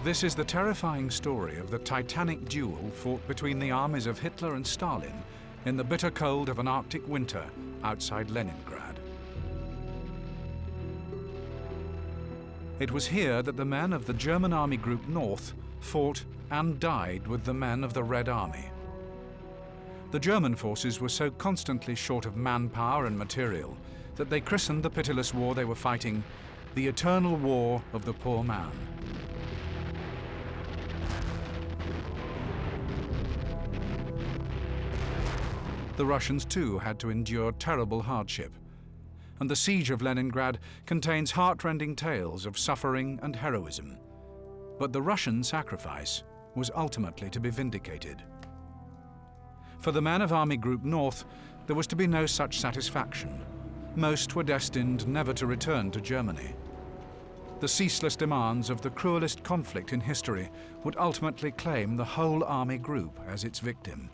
This is the terrifying story of the titanic duel fought between the armies of Hitler and Stalin in the bitter cold of an Arctic winter outside Leningrad. It was here that the men of the German Army Group North fought and died with the men of the Red Army. The German forces were so constantly short of manpower and material that they christened the pitiless war they were fighting the Eternal War of the Poor Man. The Russians too had to endure terrible hardship, and the Siege of Leningrad contains heartrending tales of suffering and heroism. But the Russian sacrifice was ultimately to be vindicated. For the men of Army Group North, there was to be no such satisfaction. Most were destined never to return to Germany. The ceaseless demands of the cruelest conflict in history would ultimately claim the whole army group as its victim.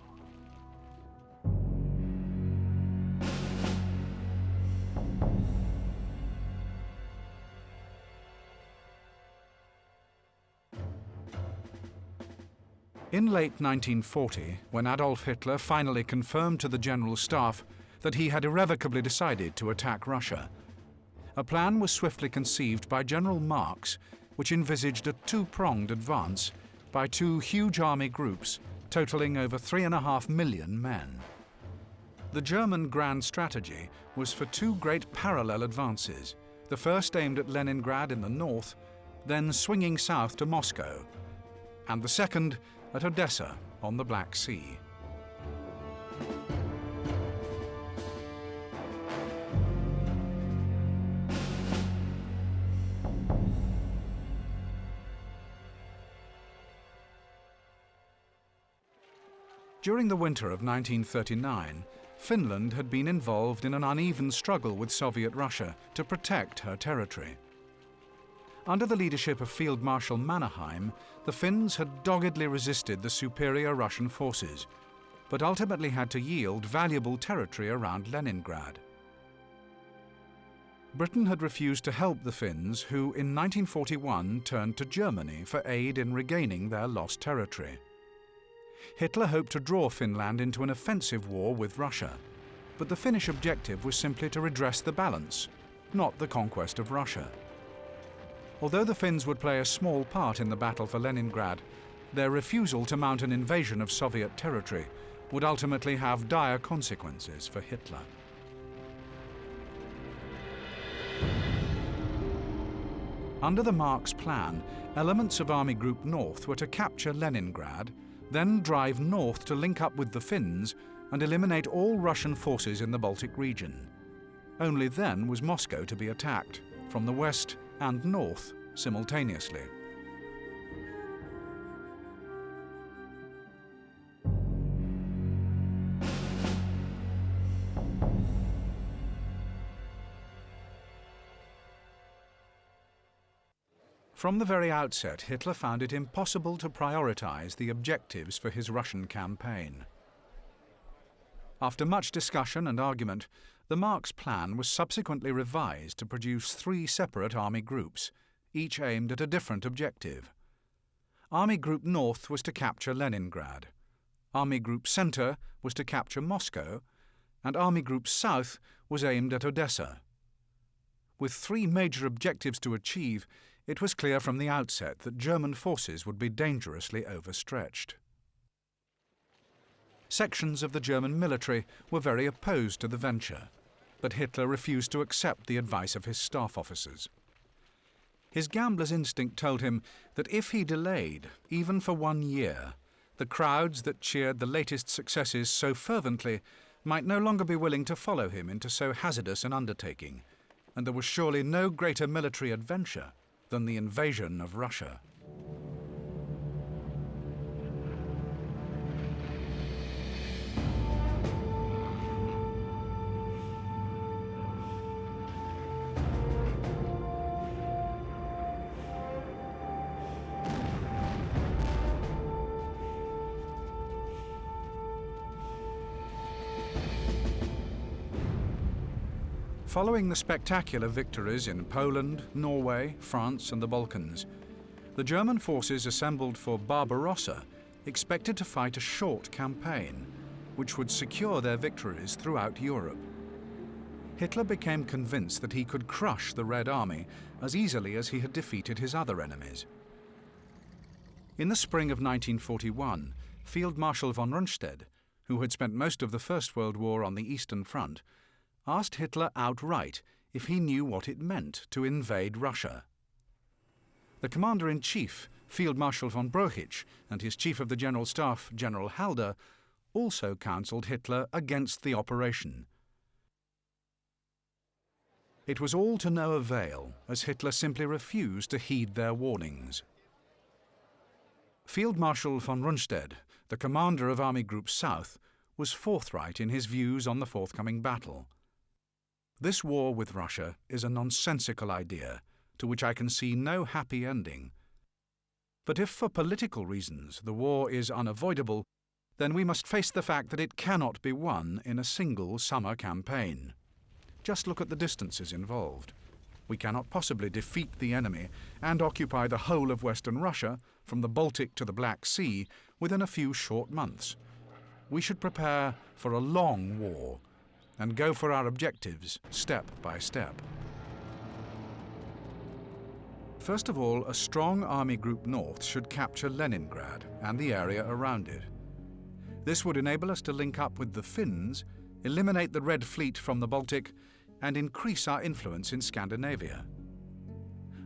In late 1940, when Adolf Hitler finally confirmed to the General Staff that he had irrevocably decided to attack Russia, a plan was swiftly conceived by General Marx which envisaged a two-pronged advance by two huge army groups totaling over 3.5 million men. The German grand strategy was for two great parallel advances, the first aimed at Leningrad in the north, then swinging south to Moscow, and the second at Odessa on the Black Sea. During the winter of 1939, Finland had been involved in an uneven struggle with Soviet Russia to protect her territory. Under the leadership of Field Marshal Mannerheim, the Finns had doggedly resisted the superior Russian forces, but ultimately had to yield valuable territory around Leningrad. Britain had refused to help the Finns, who in 1941 turned to Germany for aid in regaining their lost territory. Hitler hoped to draw Finland into an offensive war with Russia, but the Finnish objective was simply to redress the balance, not the conquest of Russia. Although the Finns would play a small part in the battle for Leningrad, their refusal to mount an invasion of Soviet territory would ultimately have dire consequences for Hitler. Under the Marx plan, elements of Army Group North were to capture Leningrad, then drive north to link up with the Finns and eliminate all Russian forces in the Baltic region. Only then was Moscow to be attacked, from the west and north simultaneously. From the very outset, Hitler found it impossible to prioritize the objectives for his Russian campaign. After much discussion and argument, the Marx plan was subsequently revised to produce 3 separate army groups, each aimed at a different objective. Army Group North was to capture Leningrad, Army Group Center was to capture Moscow, and Army Group South was aimed at Odessa. With 3 major objectives to achieve, it was clear from the outset that German forces would be dangerously overstretched. Sections of the German military were very opposed to the venture, but Hitler refused to accept the advice of his staff officers. His gambler's instinct told him that if he delayed, even for 1 year, the crowds that cheered the latest successes so fervently might no longer be willing to follow him into so hazardous an undertaking, and there was surely no greater military adventure than the invasion of Russia. Following the spectacular victories in Poland, Norway, France and the Balkans, The German forces assembled for Barbarossa expected to fight a short campaign, which would secure their victories throughout Europe. Hitler became convinced that he could crush the Red Army as easily as he had defeated his other enemies. In the spring of 1941, Field Marshal von Rundstedt, who had spent most of the First World War on the Eastern Front, asked Hitler outright if he knew what it meant to invade Russia. The Commander-in-Chief, Field Marshal von Brochich, and his Chief of the General Staff, General Halder, also counselled Hitler against the operation. It was all to no avail, as Hitler simply refused to heed their warnings. Field Marshal von Rundstedt, the commander of Army Group South, was forthright in his views on the forthcoming battle. This war with Russia is a nonsensical idea, to which I can see no happy ending. But if for political reasons the war is unavoidable, then we must face the fact that it cannot be won in a single summer campaign. Just look at the distances involved. We cannot possibly defeat the enemy and occupy the whole of Western Russia, from the Baltic to the Black Sea, within a few short months. We should prepare for a long war and go for our objectives step by step. First of all, a strong Army Group North should capture Leningrad and the area around it. This would enable us to link up with the Finns, eliminate the Red Fleet from the Baltic, and increase our influence in Scandinavia.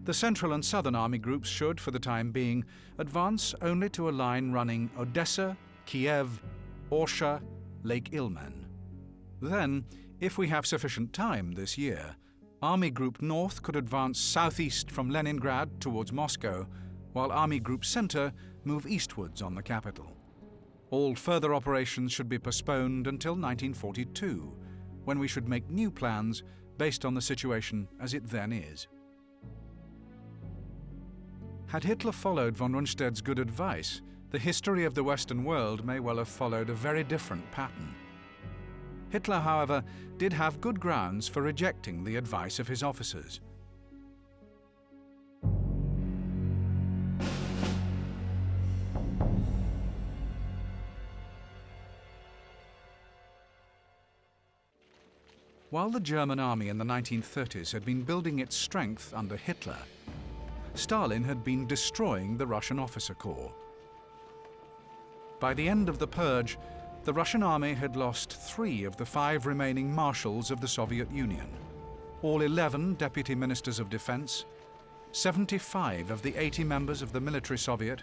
The Central and Southern Army groups should, for the time being, advance only to a line running Odessa, Kiev, Orsha, Lake Ilmen. Then, if we have sufficient time this year, Army Group North could advance southeast from Leningrad towards Moscow, while Army Group Center move eastwards on the capital. All further operations should be postponed until 1942, when we should make new plans based on the situation as it then is. Had Hitler followed von Rundstedt's good advice, the history of the Western world may well have followed a very different pattern. Hitler, however, did have good grounds for rejecting the advice of his officers. While the German army in the 1930s had been building its strength under Hitler, Stalin had been destroying the Russian officer corps. By the end of the purge, the Russian army had lost 3 of the 5 remaining marshals of the Soviet Union, all 11 deputy ministers of defense, 75 of the 80 members of the military Soviet,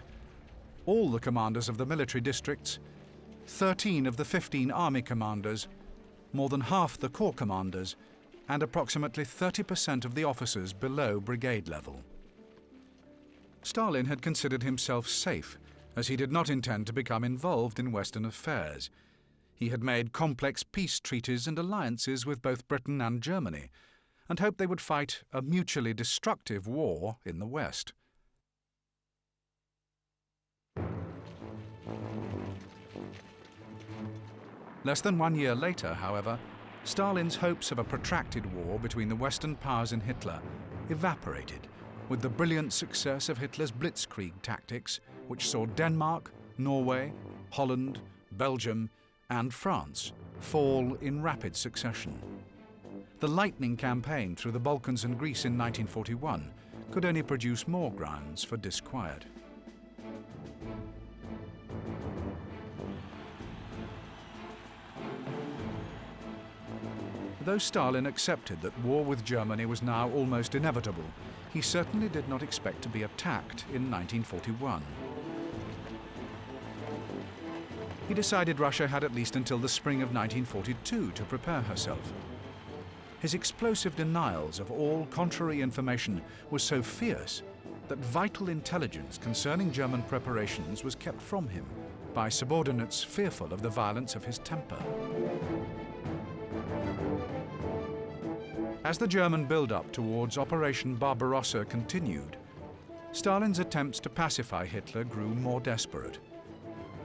all the commanders of the military districts, 13 of the 15 army commanders, more than half the corps commanders, and approximately 30% of the officers below brigade level. Stalin had considered himself safe, as he did not intend to become involved in Western affairs. He had made complex peace treaties and alliances with both Britain and Germany, and hoped they would fight a mutually destructive war in the West. Less than 1 year later, however, Stalin's hopes of a protracted war between the Western powers and Hitler evaporated with the brilliant success of Hitler's blitzkrieg tactics, which saw Denmark, Norway, Holland, Belgium, and France fall in rapid succession. The lightning campaign through the Balkans and Greece in 1941 could only produce more grounds for disquiet. Though Stalin accepted that war with Germany was now almost inevitable, he certainly did not expect to be attacked in 1941. He decided Russia had at least until the spring of 1942 to prepare herself. His explosive denials of all contrary information was so fierce that vital intelligence concerning German preparations was kept from him by subordinates fearful of the violence of his temper. As the German build-up towards Operation Barbarossa continued, Stalin's attempts to pacify Hitler grew more desperate.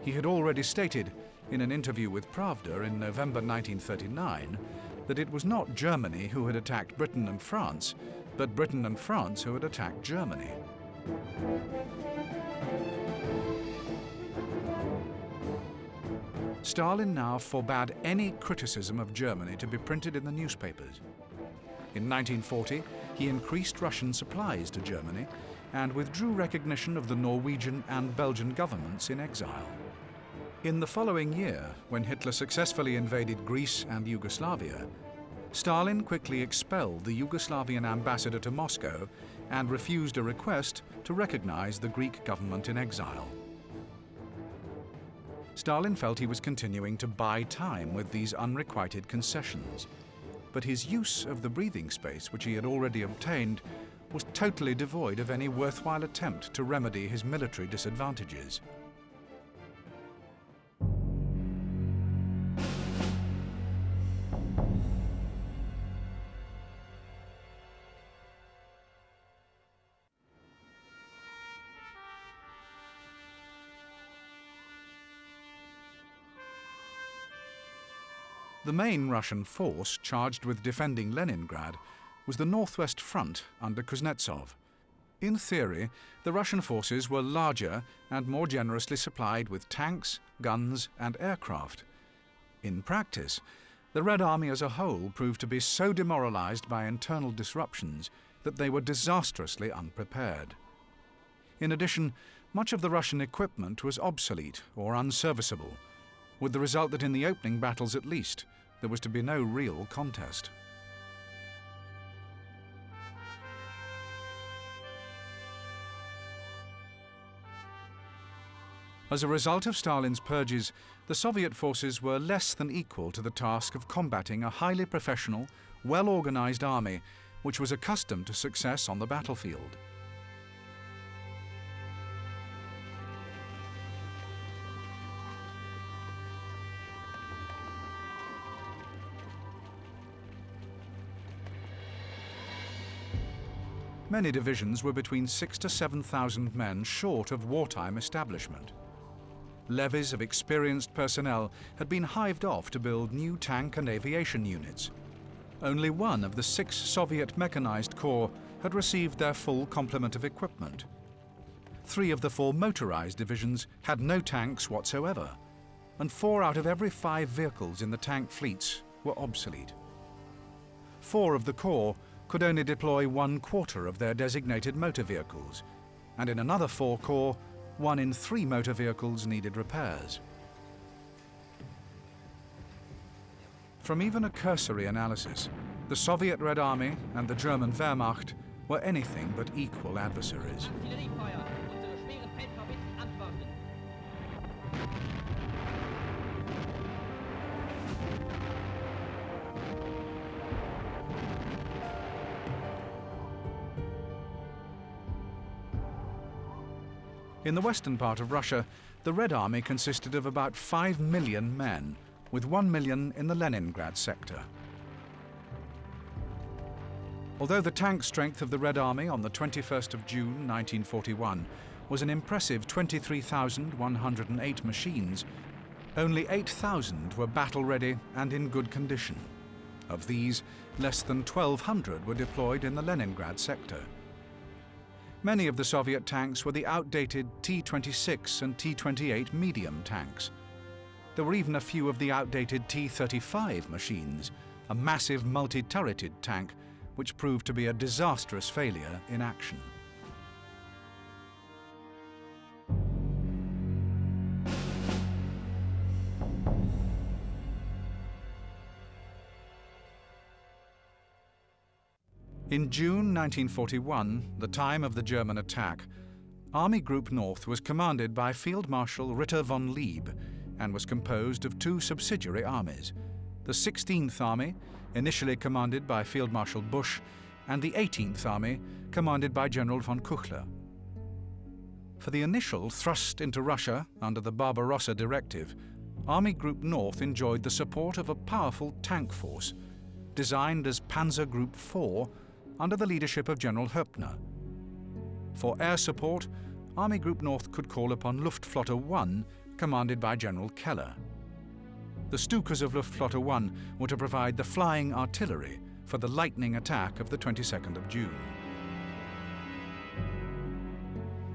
He had already stated, in an interview with Pravda in November 1939, that it was not Germany who had attacked Britain and France, but Britain and France who had attacked Germany. Stalin now forbade any criticism of Germany to be printed in the newspapers. In 1940, he increased Russian supplies to Germany and withdrew recognition of the Norwegian and Belgian governments in exile. In the following year, when Hitler successfully invaded Greece and Yugoslavia, Stalin quickly expelled the Yugoslavian ambassador to Moscow and refused a request to recognize the Greek government in exile. Stalin felt he was continuing to buy time with these unrequited concessions, but his use of the breathing space which he had already obtained was totally devoid of any worthwhile attempt to remedy his military disadvantages. The main Russian force charged with defending Leningrad was the Northwest Front under Kuznetsov. In theory, the Russian forces were larger and more generously supplied with tanks, guns, and aircraft. In practice, the Red Army as a whole proved to be so demoralized by internal disruptions that they were disastrously unprepared. In addition, much of the Russian equipment was obsolete or unserviceable, with the result that in the opening battles at least, there was to be no real contest. As a result of Stalin's purges, the Soviet forces were less than equal to the task of combating a highly professional, well-organized army which was accustomed to success on the battlefield. Many divisions were between 6,000 to 7,000 men short of wartime establishment. Levies of experienced personnel had been hived off to build new tank and aviation units. Only one of the 6 Soviet mechanized corps had received their full complement of equipment. 3 of the 4 motorized divisions had no tanks whatsoever, and 4 out of every 5 vehicles in the tank fleets were obsolete. 4 of the corps could only deploy 1/4 of their designated motor vehicles, and in another 4 corps, 1 in 3 motor vehicles needed repairs. From even a cursory analysis, the Soviet Red Army and the German Wehrmacht were anything but equal adversaries. In the western part of Russia, the Red Army consisted of about 5 million men, with 1 million in the Leningrad sector. Although the tank strength of the Red Army on the 21st of June 1941 was an impressive 23,108 machines, only 8,000 were battle-ready and in good condition. Of these, less than 1,200 were deployed in the Leningrad sector. Many of the Soviet tanks were the outdated T-26 and T-28 medium tanks. There were even a few of the outdated T-35 machines, a massive multi-turreted tank which proved to be a disastrous failure in action. In June 1941, the time of the German attack, Army Group North was commanded by Field Marshal Ritter von Lieb and was composed of 2 subsidiary armies, the 16th Army, initially commanded by Field Marshal Busch, and the 18th Army, commanded by General von Kuchler. For the initial thrust into Russia under the Barbarossa Directive, Army Group North enjoyed the support of a powerful tank force, designed as Panzer Group 4, under the leadership of General Höppner. For air support, Army Group North could call upon Luftflotte 1, commanded by General Keller. The Stukas of Luftflotte 1 were to provide the flying artillery for the lightning attack of the 22nd of June.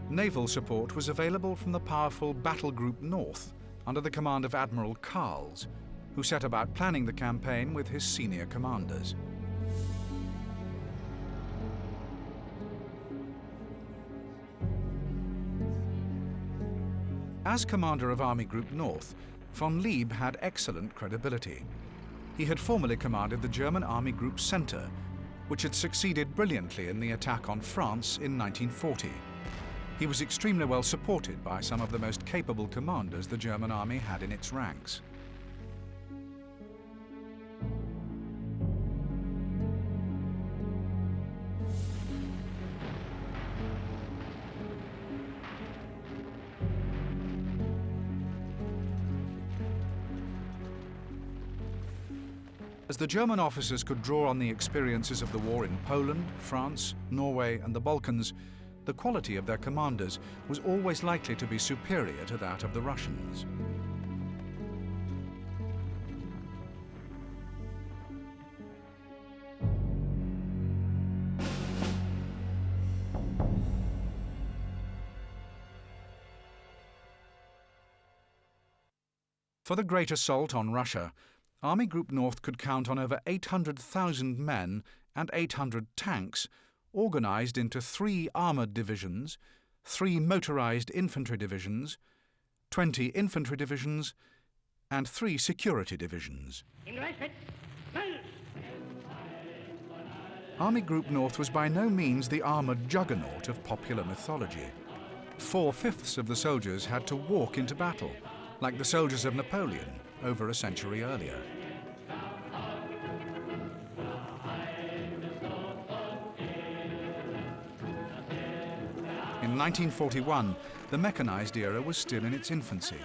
Naval support was available from the powerful Battle Group North under the command of Admiral Karls, who set about planning the campaign with his senior commanders. As commander of Army Group North, von Lieb had excellent credibility. He had formerly commanded the German Army Group Centre, which had succeeded brilliantly in the attack on France in 1940. He was extremely well supported by some of the most capable commanders the German army had in its ranks. As the German officers could draw on the experiences of the war in Poland, France, Norway and the Balkans, the quality of their commanders was always likely to be superior to that of the Russians. For the great assault on Russia, Army Group North could count on over 800,000 men and 800 tanks, organised into 3 armoured divisions, 3 motorised infantry divisions, 20 infantry divisions, and 3 security divisions. Army Group North was by no means the armoured juggernaut of popular mythology. 4/5 of the soldiers had to walk into battle, like the soldiers of Napoleon over a century earlier. In 1941, the mechanised era was still in its infancy,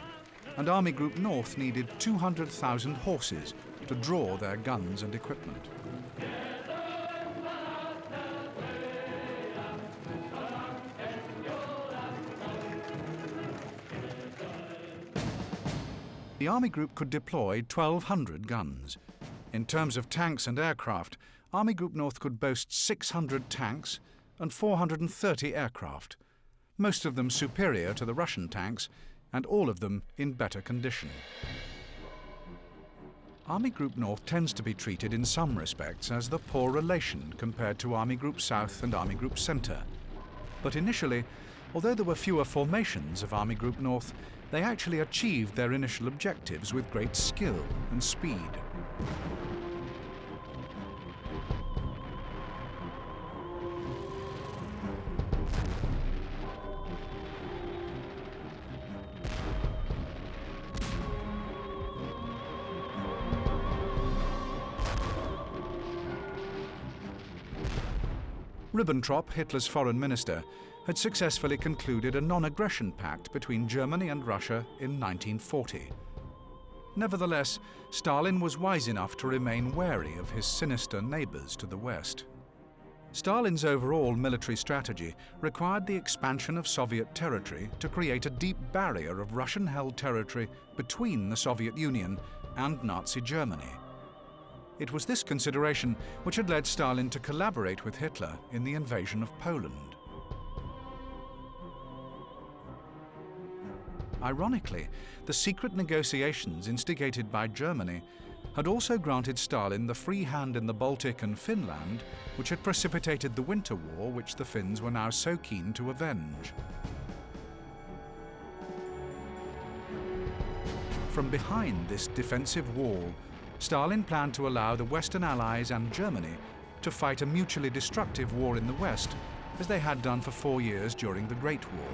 and Army Group North needed 200,000 horses to draw their guns and equipment. The Army Group could deploy 1,200 guns. In terms of tanks and aircraft, Army Group North could boast 600 tanks and 430 aircraft, most of them superior to the Russian tanks, and all of them in better condition. Army Group North tends to be treated in some respects as the poor relation compared to Army Group South and Army Group Centre. But initially, although there were fewer formations of Army Group North, they actually achieved their initial objectives with great skill and speed. Ribbentrop, Hitler's foreign minister, had successfully concluded a non-aggression pact between Germany and Russia in 1940. Nevertheless, Stalin was wise enough to remain wary of his sinister neighbours to the west. Stalin's overall military strategy required the expansion of Soviet territory to create a deep barrier of Russian-held territory between the Soviet Union and Nazi Germany. It was this consideration which had led Stalin to collaborate with Hitler in the invasion of Poland. Ironically, the secret negotiations instigated by Germany had also granted Stalin the free hand in the Baltic and Finland, which had precipitated the Winter War which the Finns were now so keen to avenge. From behind this defensive wall, Stalin planned to allow the Western Allies and Germany to fight a mutually destructive war in the West, as they had done for 4 years during the Great War.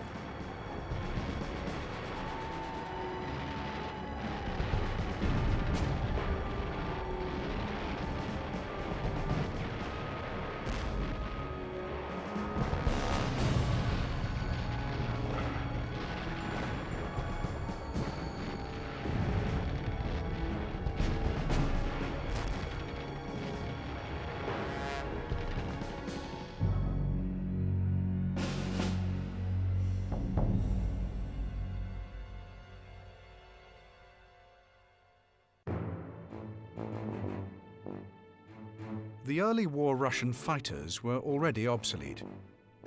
The early war Russian fighters were already obsolete.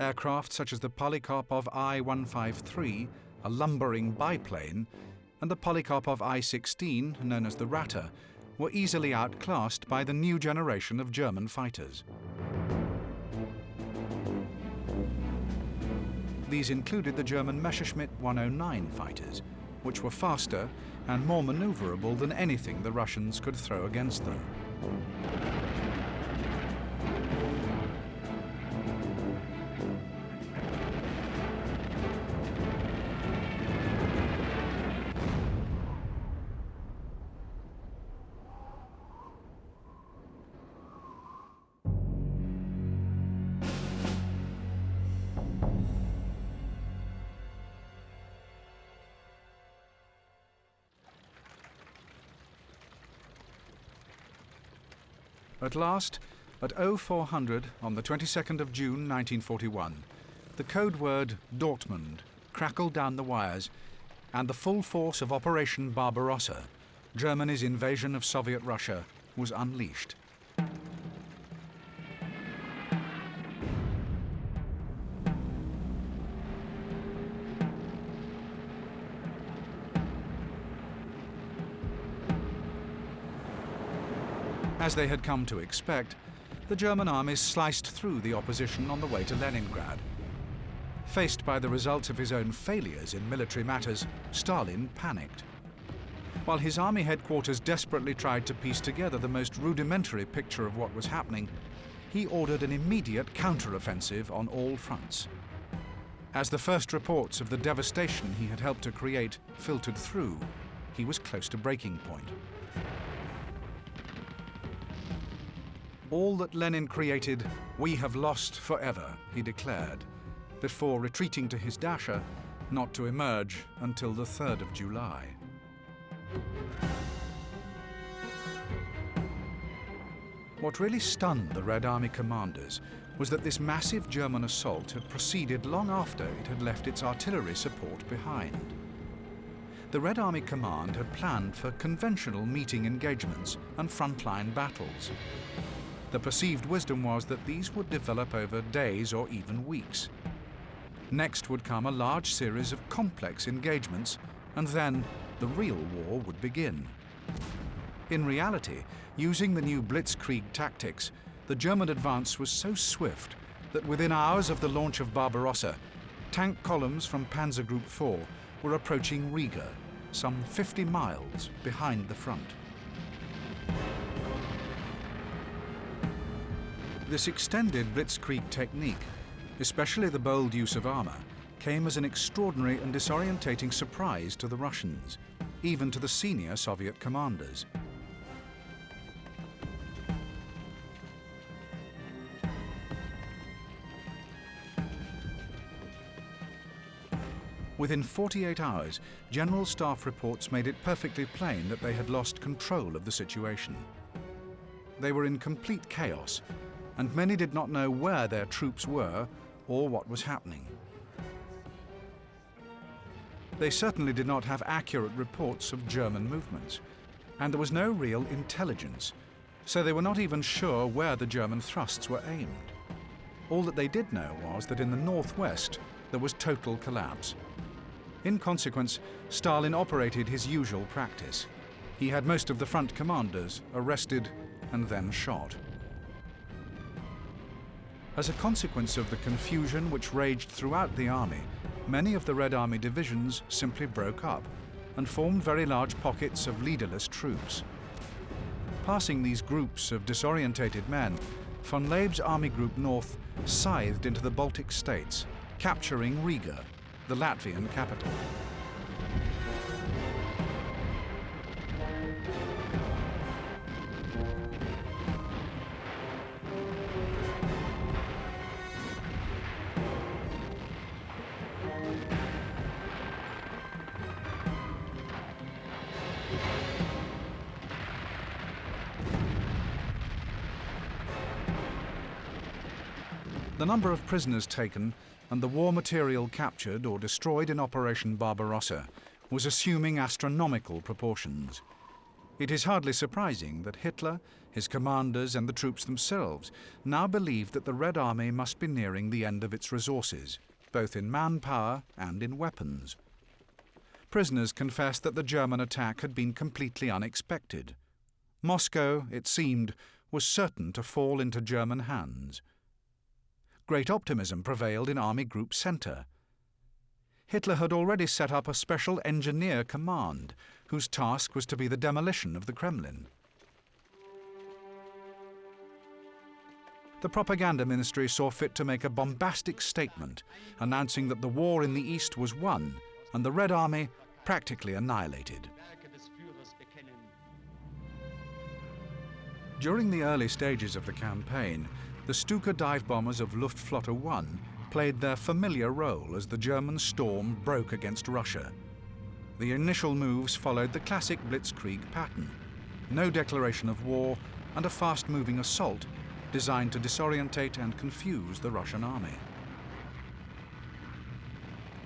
Aircraft such as the Polikarpov I-153, a lumbering biplane, and the Polikarpov I-16, known as the Ratter, were easily outclassed by the new generation of German fighters. These included the German Messerschmitt 109 fighters, which were faster and more maneuverable than anything the Russians could throw against them. At last, at 0400 on the 22nd of June 1941, the code word Dortmund crackled down the wires, and the full force of Operation Barbarossa, Germany's invasion of Soviet Russia, was unleashed. As they had come to expect, the German armies sliced through the opposition on the way to Leningrad. Faced by the results of his own failures in military matters, Stalin panicked. While his army headquarters desperately tried to piece together the most rudimentary picture of what was happening, he ordered an immediate counter-offensive on all fronts. As the first reports of the devastation he had helped to create filtered through, he was close to breaking point. All that Lenin created, we have lost forever, he declared, before retreating to his dacha, not to emerge until the 3rd of July. What really stunned the Red Army commanders was that this massive German assault had proceeded long after it had left its artillery support behind. The Red Army Command had planned for conventional meeting engagements and frontline battles. The perceived wisdom was that these would develop over days or even weeks. Next would come a large series of complex engagements, and then the real war would begin. In reality, using the new blitzkrieg tactics, the German advance was so swift that within hours of the launch of Barbarossa, tank columns from Panzer Group 4 were approaching Riga, some 50 miles behind the front. This extended blitzkrieg technique, especially the bold use of armor, came as an extraordinary and disorientating surprise to the Russians, even to the senior Soviet commanders. Within 48 hours, General Staff reports made it perfectly plain that they had lost control of the situation. They were in complete chaos, and many did not know where their troops were or what was happening. They certainly did not have accurate reports of German movements, and there was no real intelligence, so they were not even sure where the German thrusts were aimed. All that they did know was that in the northwest there was total collapse. In consequence, Stalin operated his usual practice. He had most of the front commanders arrested and then shot. As a consequence of the confusion which raged throughout the army, many of the Red Army divisions simply broke up and formed very large pockets of leaderless troops. Passing these groups of disorientated men, von Leeb's Army Group North scythed into the Baltic states, capturing Riga, the Latvian capital. The number of prisoners taken and the war material captured or destroyed in Operation Barbarossa was assuming astronomical proportions. It is hardly surprising that Hitler, his commanders and the troops themselves now believed that the Red Army must be nearing the end of its resources, both in manpower and in weapons. Prisoners confessed that the German attack had been completely unexpected. Moscow, it seemed, was certain to fall into German hands. Great optimism prevailed in Army Group Centre. Hitler had already set up a special engineer command, whose task was to be the demolition of the Kremlin. The propaganda ministry saw fit to make a bombastic statement announcing that the war in the East was won and the Red Army practically annihilated. During the early stages of the campaign, the Stuka dive bombers of Luftflotte 1 played their familiar role as the German storm broke against Russia. The initial moves followed the classic blitzkrieg pattern: no declaration of war and a fast-moving assault designed to disorientate and confuse the Russian army.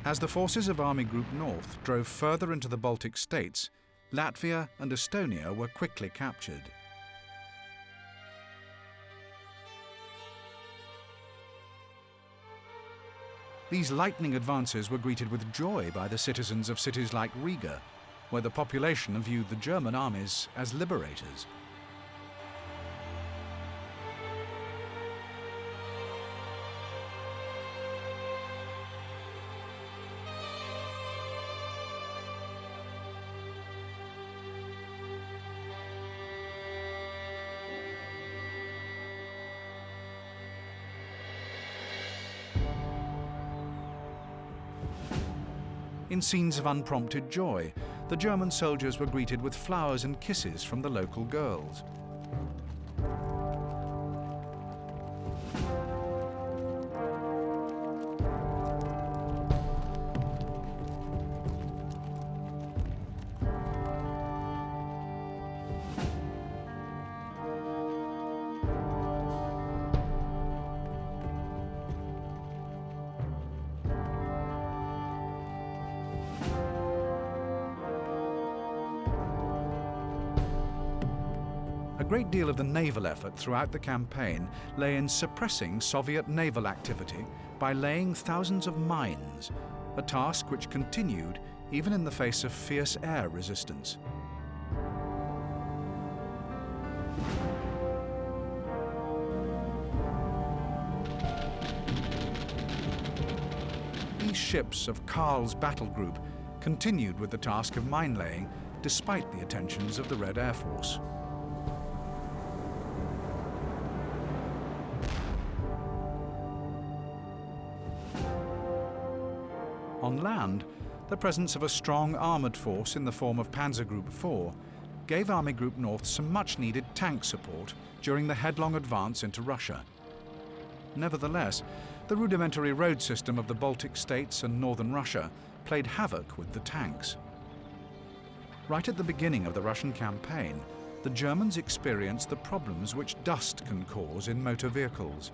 As the forces of Army Group North drove further into the Baltic states, Latvia and Estonia were quickly captured. These lightning advances were greeted with joy by the citizens of cities like Riga, where the population viewed the German armies as liberators. In scenes of unprompted joy, the German soldiers were greeted with flowers and kisses from the local girls. A great deal of the naval effort throughout the campaign lay in suppressing Soviet naval activity by laying thousands of mines, a task which continued even in the face of fierce air resistance. These ships of Karl's battle group continued with the task of mine-laying despite the attentions of the Red Air Force. On land, the presence of a strong armoured force in the form of Panzer Group 4 gave Army Group North some much-needed tank support during the headlong advance into Russia. Nevertheless, the rudimentary road system of the Baltic states and northern Russia played havoc with the tanks. Right at the beginning of the Russian campaign, the Germans experienced the problems which dust can cause in motor vehicles.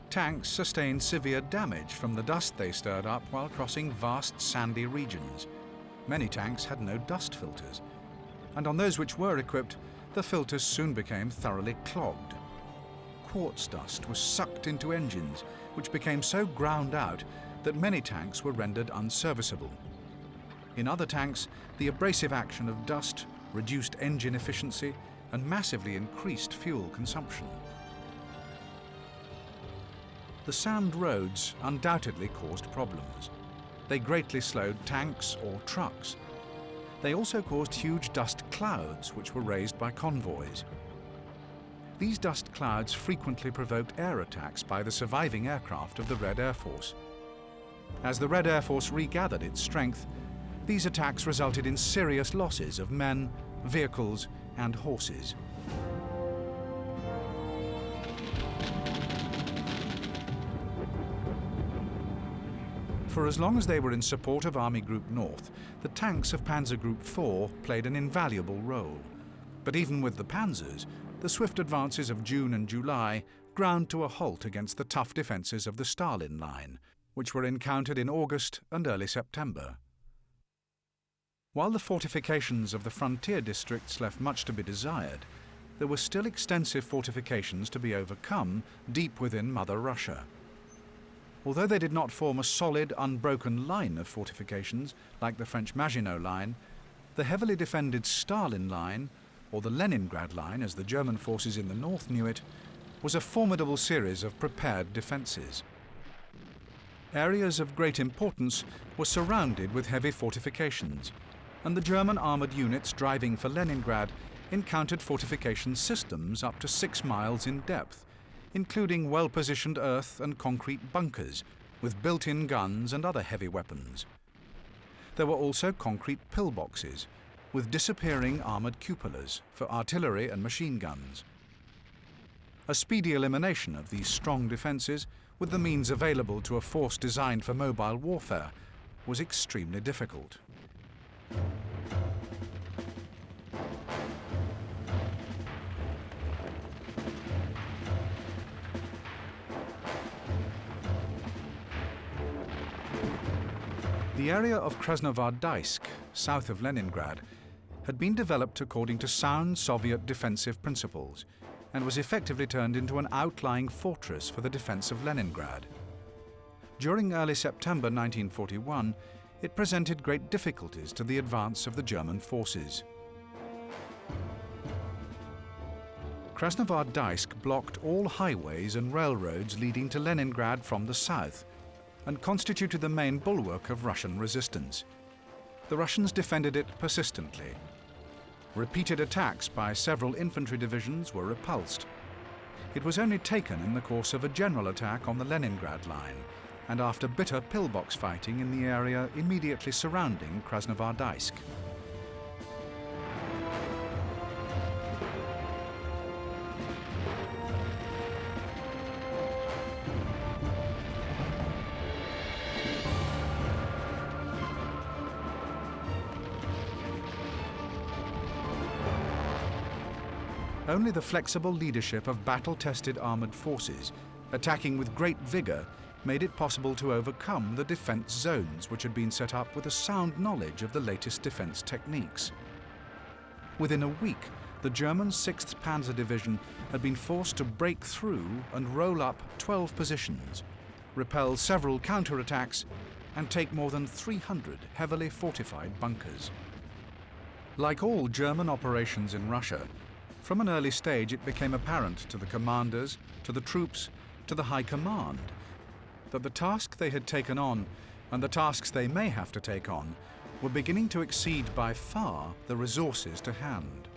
Tanks sustained severe damage from the dust they stirred up while crossing vast sandy regions. Many tanks had no dust filters, and on those which were equipped, the filters soon became thoroughly clogged. Quartz dust was sucked into engines, which became so ground out that many tanks were rendered unserviceable. In other tanks, the abrasive action of dust reduced engine efficiency and massively increased fuel consumption. The sand roads undoubtedly caused problems. They greatly slowed tanks or trucks. They also caused huge dust clouds which were raised by convoys. These dust clouds frequently provoked air attacks by the surviving aircraft of the Red Air Force. As the Red Air Force regathered its strength, these attacks resulted in serious losses of men, vehicles, and horses. For as long as they were in support of Army Group North, the tanks of Panzer Group 4 played an invaluable role. But even with the panzers, the swift advances of June and July ground to a halt against the tough defences of the Stalin line, which were encountered in August and early September. While the fortifications of the frontier districts left much to be desired, there were still extensive fortifications to be overcome deep within Mother Russia. Although they did not form a solid, unbroken line of fortifications like the French Maginot Line, the heavily defended Stalin Line, or the Leningrad Line as the German forces in the north knew it, was a formidable series of prepared defences. Areas of great importance were surrounded with heavy fortifications, and the German armoured units driving for Leningrad encountered fortification systems up to 6 miles in depth, including well-positioned earth and concrete bunkers with built-in guns and other heavy weapons. There were also concrete pillboxes with disappearing armoured cupolas for artillery and machine guns. A speedy elimination of these strong defences with the means available to a force designed for mobile warfare was extremely difficult. The area of Krasnovar-Dysk, south of Leningrad, had been developed according to sound Soviet defensive principles and was effectively turned into an outlying fortress for the defense of Leningrad. During early September 1941, it presented great difficulties to the advance of the German forces. Krasnovar-Dysk blocked all highways and railroads leading to Leningrad from the south and constituted the main bulwark of Russian resistance. The Russians defended it persistently. Repeated attacks by several infantry divisions were repulsed. It was only taken in the course of a general attack on the Leningrad line and after bitter pillbox fighting in the area immediately surrounding Krasnovar-Dysk. Only the flexible leadership of battle-tested armoured forces, attacking with great vigour, made it possible to overcome the defence zones which had been set up with a sound knowledge of the latest defence techniques. Within a week, the German 6th Panzer Division had been forced to break through and roll up 12 positions, repel several counterattacks, and take more than 300 heavily fortified bunkers. Like all German operations in Russia, from an early stage it became apparent to the commanders, to the troops, to the High Command, that the task they had taken on, and the tasks they may have to take on, were beginning to exceed by far the resources to hand.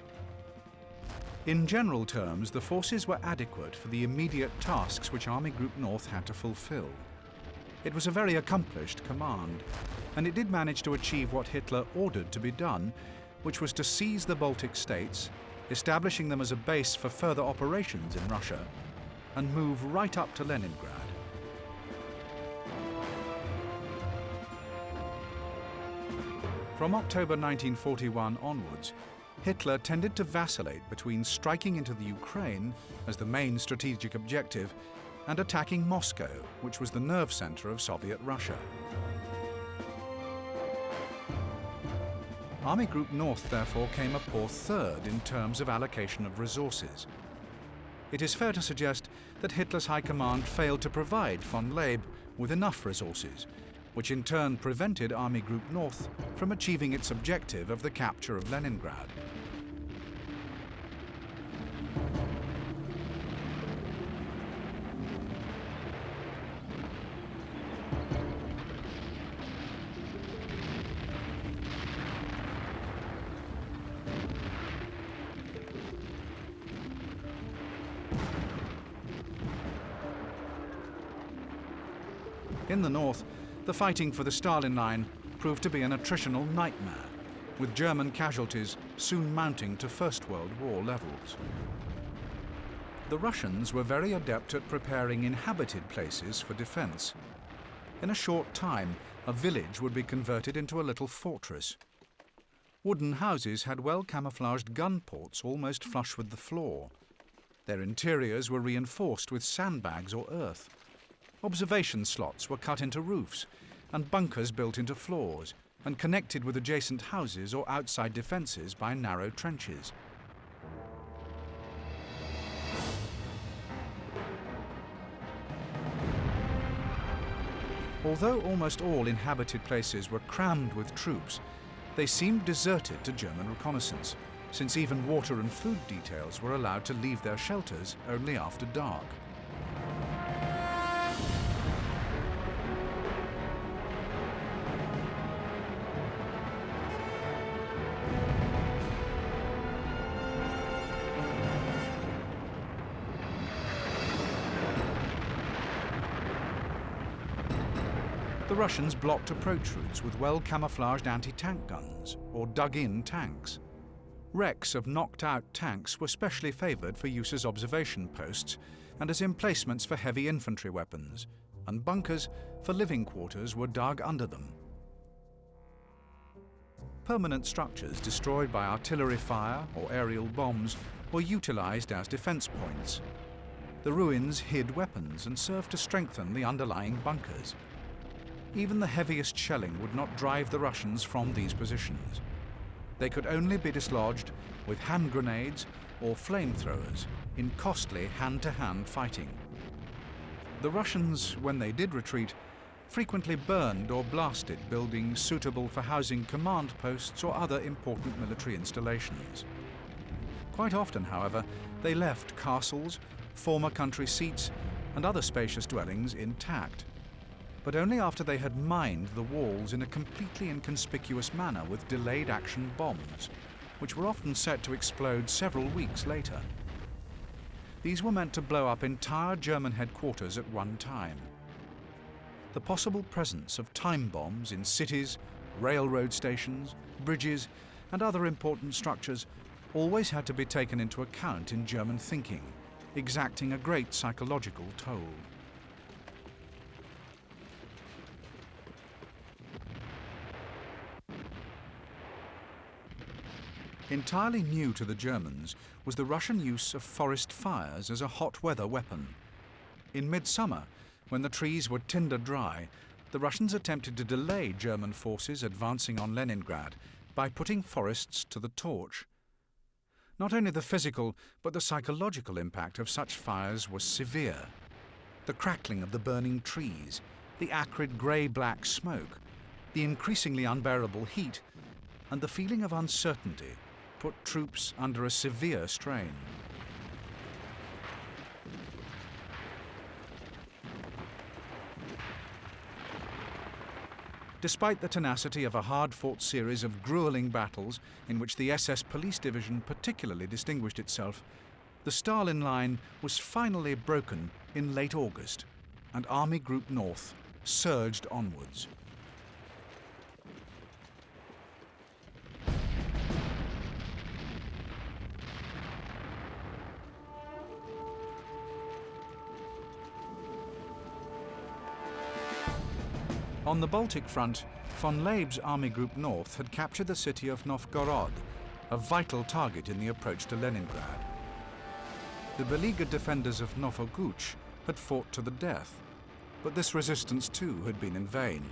In general terms, the forces were adequate for the immediate tasks which Army Group North had to fulfill. It was a very accomplished command, and it did manage to achieve what Hitler ordered to be done, which was to seize the Baltic states, establishing them as a base for further operations in Russia, and move right up to Leningrad. From October 1941 onwards, Hitler tended to vacillate between striking into the Ukraine as the main strategic objective and attacking Moscow, which was the nerve center of Soviet Russia. Army Group North, therefore, came a poor third in terms of allocation of resources. It is fair to suggest that Hitler's High Command failed to provide von Leeb with enough resources, which in turn prevented Army Group North from achieving its objective of the capture of Leningrad. In the north, the fighting for the Stalin Line proved to be an attritional nightmare, with German casualties soon mounting to First World War levels. The Russians were very adept at preparing inhabited places for defence. In a short time, a village would be converted into a little fortress. Wooden houses had well-camouflaged gun ports almost flush with the floor. Their interiors were reinforced with sandbags or earth. Observation slots were cut into roofs, and bunkers built into floors, and connected with adjacent houses or outside defences by narrow trenches. Although almost all inhabited places were crammed with troops, they seemed deserted to German reconnaissance, since even water and food details were allowed to leave their shelters only after dark. The Russians blocked approach routes with well-camouflaged anti-tank guns or dug-in tanks. Wrecks of knocked-out tanks were specially favoured for use as observation posts and as emplacements for heavy infantry weapons, and bunkers for living quarters were dug under them. Permanent structures destroyed by artillery fire or aerial bombs were utilised as defence points. The ruins hid weapons and served to strengthen the underlying bunkers. Even the heaviest shelling would not drive the Russians from these positions. They could only be dislodged with hand grenades or flamethrowers in costly hand-to-hand fighting. The Russians, when they did retreat, frequently burned or blasted buildings suitable for housing command posts or other important military installations. Quite often, however, they left castles, former country seats, and other spacious dwellings intact, but only after they had mined the walls in a completely inconspicuous manner with delayed action bombs, which were often set to explode several weeks later. These were meant to blow up entire German headquarters at one time. The possible presence of time bombs in cities, railroad stations, bridges, and other important structures always had to be taken into account in German thinking, exacting a great psychological toll. Entirely new to the Germans was the Russian use of forest fires as a hot weather weapon. In midsummer, when the trees were tinder dry, the Russians attempted to delay German forces advancing on Leningrad by putting forests to the torch. Not only the physical, but the psychological impact of such fires was severe. The crackling of the burning trees, the acrid grey-black smoke, the increasingly unbearable heat, and the feeling of uncertainty put troops under a severe strain. Despite the tenacity of a hard-fought series of grueling battles in which the SS Police Division particularly distinguished itself, the Stalin line was finally broken in late August, and Army Group North surged onwards. On the Baltic front, von Leeb's Army Group North had captured the city of Novgorod, a vital target in the approach to Leningrad. The beleaguered defenders of Novogorod had fought to the death, but this resistance too had been in vain.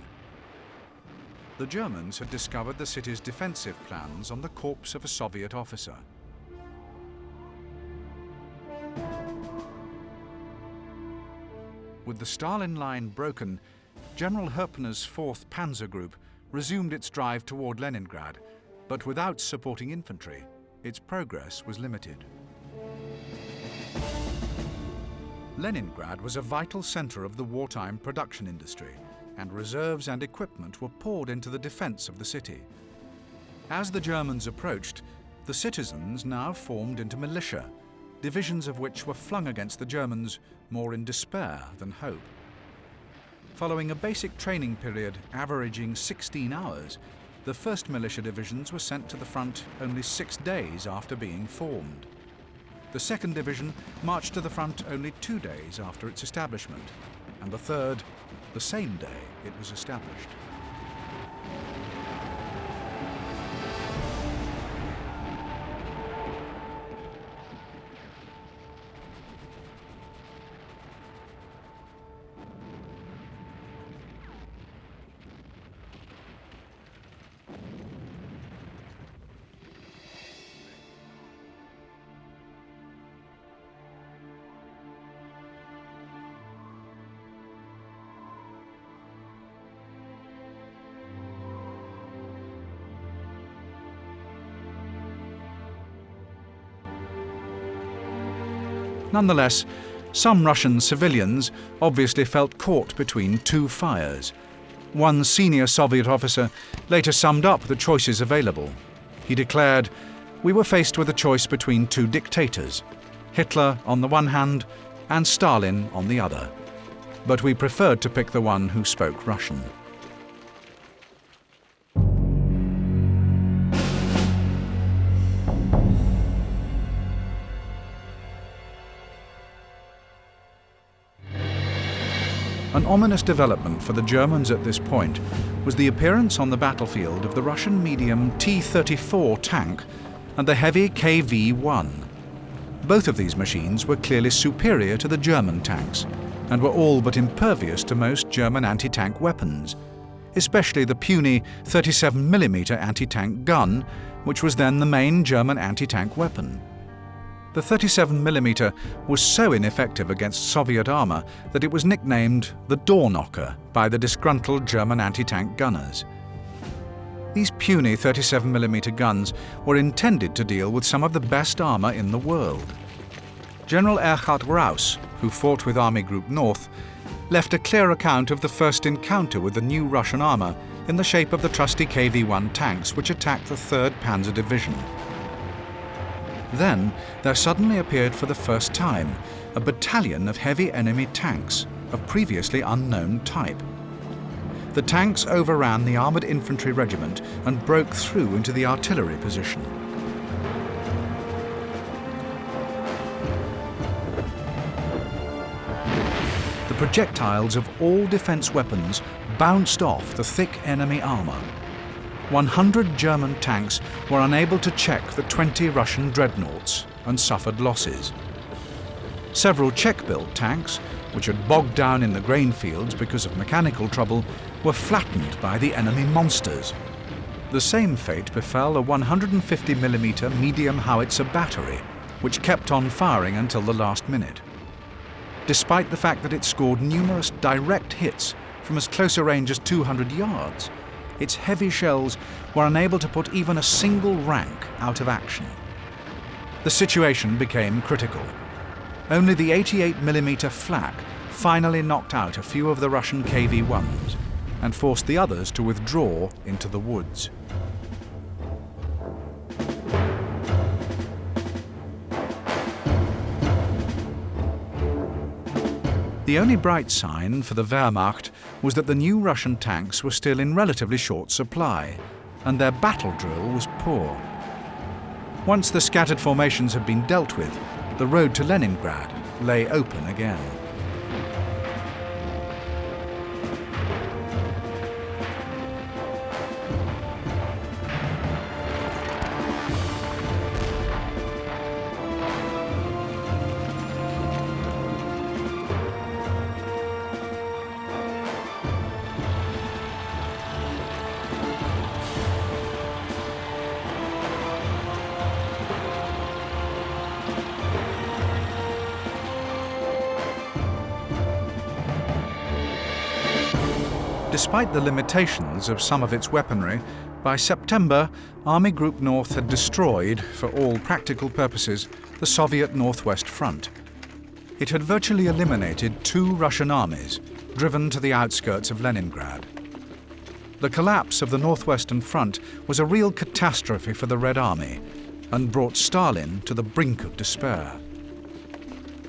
The Germans had discovered the city's defensive plans on the corpse of a Soviet officer. With the Stalin line broken, General Herpner's 4th Panzer Group resumed its drive toward Leningrad, but without supporting infantry, its progress was limited. Leningrad was a vital center of the wartime production industry, and reserves and equipment were poured into the defense of the city. As the Germans approached, the citizens now formed into militia, divisions of which were flung against the Germans more in despair than hope. Following a basic training period averaging 16 hours, the 1st Militia Divisions were sent to the front only 6 days after being formed. The 2nd Division marched to the front only 2 days after its establishment, and the 3rd, the same day it was established. Nonetheless, some Russian civilians obviously felt caught between two fires. One senior Soviet officer later summed up the choices available. He declared, "We were faced with a choice between two dictators, Hitler on the one hand and Stalin on the other. But we preferred to pick the one who spoke Russian." An ominous development for the Germans at this point was the appearance on the battlefield of the Russian medium T-34 tank and the heavy KV-1. Both of these machines were clearly superior to the German tanks and were all but impervious to most German anti-tank weapons, especially the puny 37mm anti-tank gun, which was then the main German anti-tank weapon. The 37mm was so ineffective against Soviet armour that it was nicknamed the door knocker by the disgruntled German anti-tank gunners. These puny 37mm guns were intended to deal with some of the best armour in the world. General Erhard Raus, who fought with Army Group North, left a clear account of the first encounter with the new Russian armour in the shape of the trusty KV-1 tanks which attacked the 3rd Panzer Division. Then there suddenly appeared for the first time a battalion of heavy enemy tanks of previously unknown type. The tanks overran the armoured infantry regiment and broke through into the artillery position. The projectiles of all defence weapons bounced off the thick enemy armour. 100 German tanks were unable to check the 20 Russian dreadnoughts and suffered losses. Several Czech-built tanks, which had bogged down in the grain fields because of mechanical trouble, were flattened by the enemy monsters. The same fate befell a 150mm medium howitzer battery, which kept on firing until the last minute. Despite the fact that it scored numerous direct hits from as close a range as 200 yards, its heavy shells were unable to put even a single rank out of action. The situation became critical. Only the 88mm flak finally knocked out a few of the Russian KV-1s and forced the others to withdraw into the woods. The only bright sign for the Wehrmacht was that the new Russian tanks were still in relatively short supply, and their battle drill was poor. Once the scattered formations had been dealt with, the road to Leningrad lay open again. Despite the limitations of some of its weaponry, by September, Army Group North had destroyed, for all practical purposes, the Soviet Northwest Front. It had virtually eliminated 2 Russian armies, driven to the outskirts of Leningrad. The collapse of the Northwestern Front was a real catastrophe for the Red Army and brought Stalin to the brink of despair.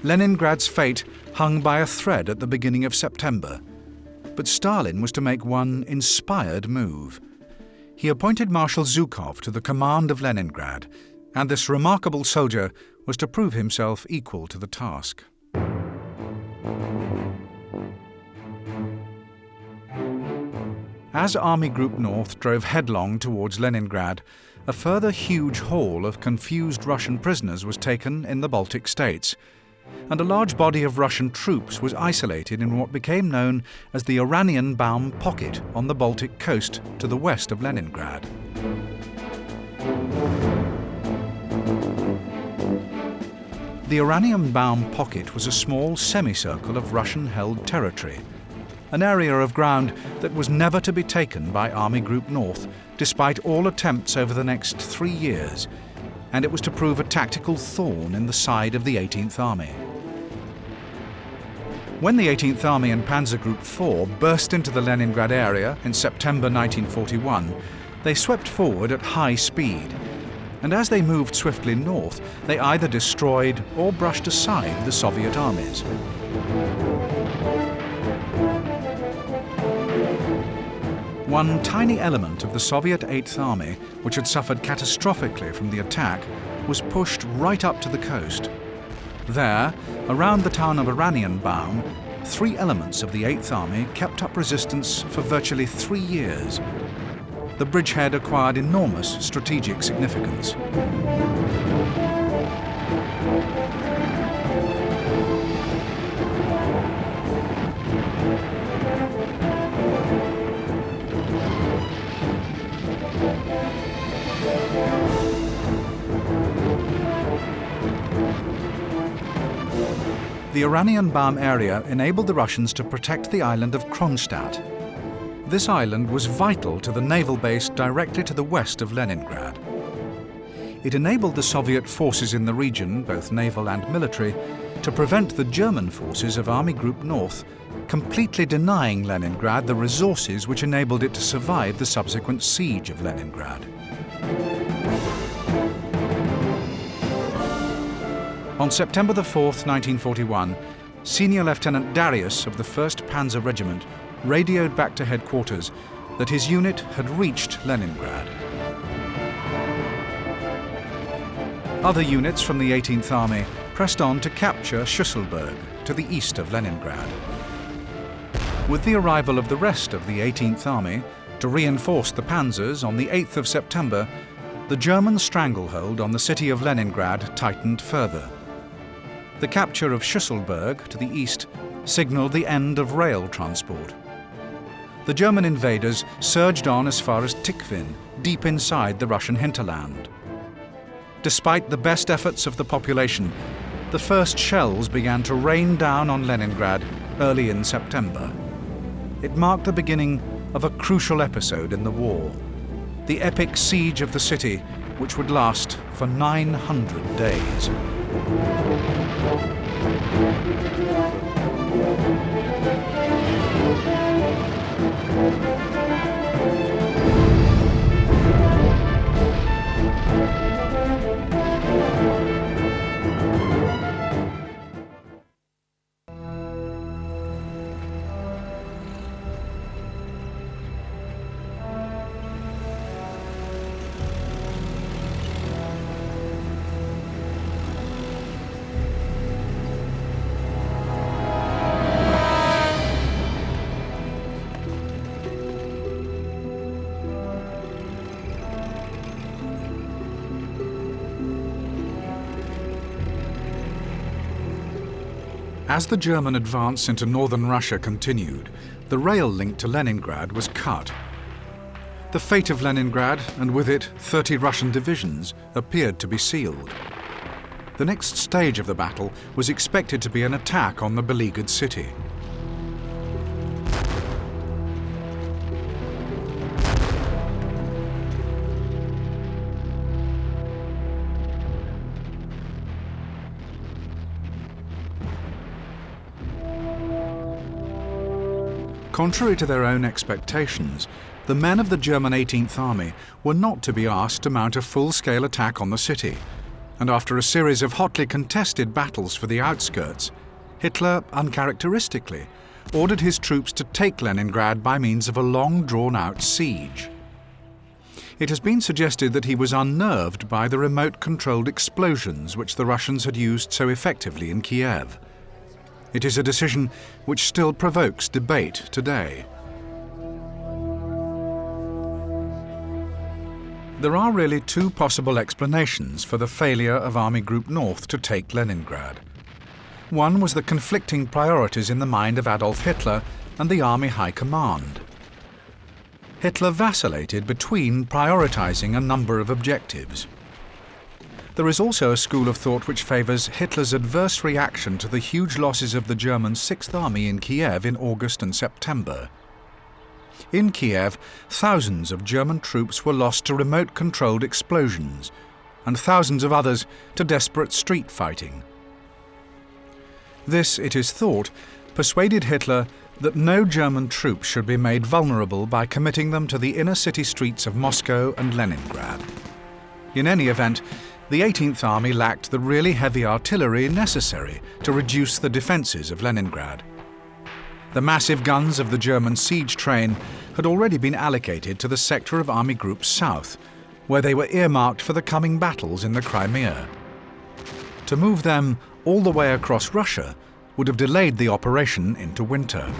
Leningrad's fate hung by a thread at the beginning of September. But Stalin was to make one inspired move. He appointed Marshal Zhukov to the command of Leningrad, and this remarkable soldier was to prove himself equal to the task. As Army Group North drove headlong towards Leningrad, a further huge haul of confused Russian prisoners was taken in the Baltic states, and a large body of Russian troops was isolated in what became known as the Oranienbaum pocket on the Baltic coast to the west of Leningrad. The Oranienbaum pocket was a small semicircle of Russian-held territory, an area of ground that was never to be taken by Army Group North, despite all attempts over the next 3 years, and it was to prove a tactical thorn in the side of the 18th Army. When the 18th Army and Panzer Group 4 burst into the Leningrad area in September 1941, they swept forward at high speed. And as they moved swiftly north, they either destroyed or brushed aside the Soviet armies. One tiny element of the Soviet 8th Army, which had suffered catastrophically from the attack, was pushed right up to the coast. There, around the town of Oranienbaum, 3 elements of the 8th Army kept up resistance for virtually 3 years. The bridgehead acquired enormous strategic significance. The Oranienbaum area enabled the Russians to protect the island of Kronstadt. This island was vital to the naval base directly to the west of Leningrad. It enabled the Soviet forces in the region, both naval and military, to prevent the German forces of Army Group North completely denying Leningrad the resources which enabled it to survive the subsequent siege of Leningrad. On September 4th, 1941, Senior Lieutenant Darius of the 1st Panzer Regiment radioed back to headquarters that his unit had reached Leningrad. Other units from the 18th Army pressed on to capture Schüsselburg to the east of Leningrad. With the arrival of the rest of the 18th Army to reinforce the panzers on the 8th of September, the German stranglehold on the city of Leningrad tightened further. The capture of Schüsselburg to the east signalled the end of rail transport. The German invaders surged on as far as Tikhvin, deep inside the Russian hinterland. Despite the best efforts of the population, the first shells began to rain down on Leningrad early in September. It marked the beginning of a crucial episode in the war, the epic siege of the city, which would last for 900 days. As the German advance into northern Russia continued, the rail link to Leningrad was cut. The fate of Leningrad, and with it 30 Russian divisions, appeared to be sealed. The next stage of the battle was expected to be an attack on the beleaguered city. Contrary to their own expectations, the men of the German 18th Army were not to be asked to mount a full-scale attack on the city, and after a series of hotly contested battles for the outskirts, Hitler, uncharacteristically, ordered his troops to take Leningrad by means of a long drawn-out siege. It has been suggested that he was unnerved by the remote-controlled explosions which the Russians had used so effectively in Kiev. It is a decision which still provokes debate today. There are really 2 possible explanations for the failure of Army Group North to take Leningrad. One was the conflicting priorities in the mind of Adolf Hitler and the Army High Command. Hitler vacillated between prioritizing a number of objectives. There is also a school of thought which favours Hitler's adverse reaction to the huge losses of the German 6th Army in Kiev in August and September. In Kiev, thousands of German troops were lost to remote-controlled explosions, and thousands of others to desperate street fighting. This, it is thought, persuaded Hitler that no German troops should be made vulnerable by committing them to the inner city streets of Moscow and Leningrad. In any event, the 18th Army lacked the really heavy artillery necessary to reduce the defences of Leningrad. The massive guns of the German siege train had already been allocated to the sector of Army Group South, where they were earmarked for the coming battles in the Crimea. To move them all the way across Russia would have delayed the operation into winter.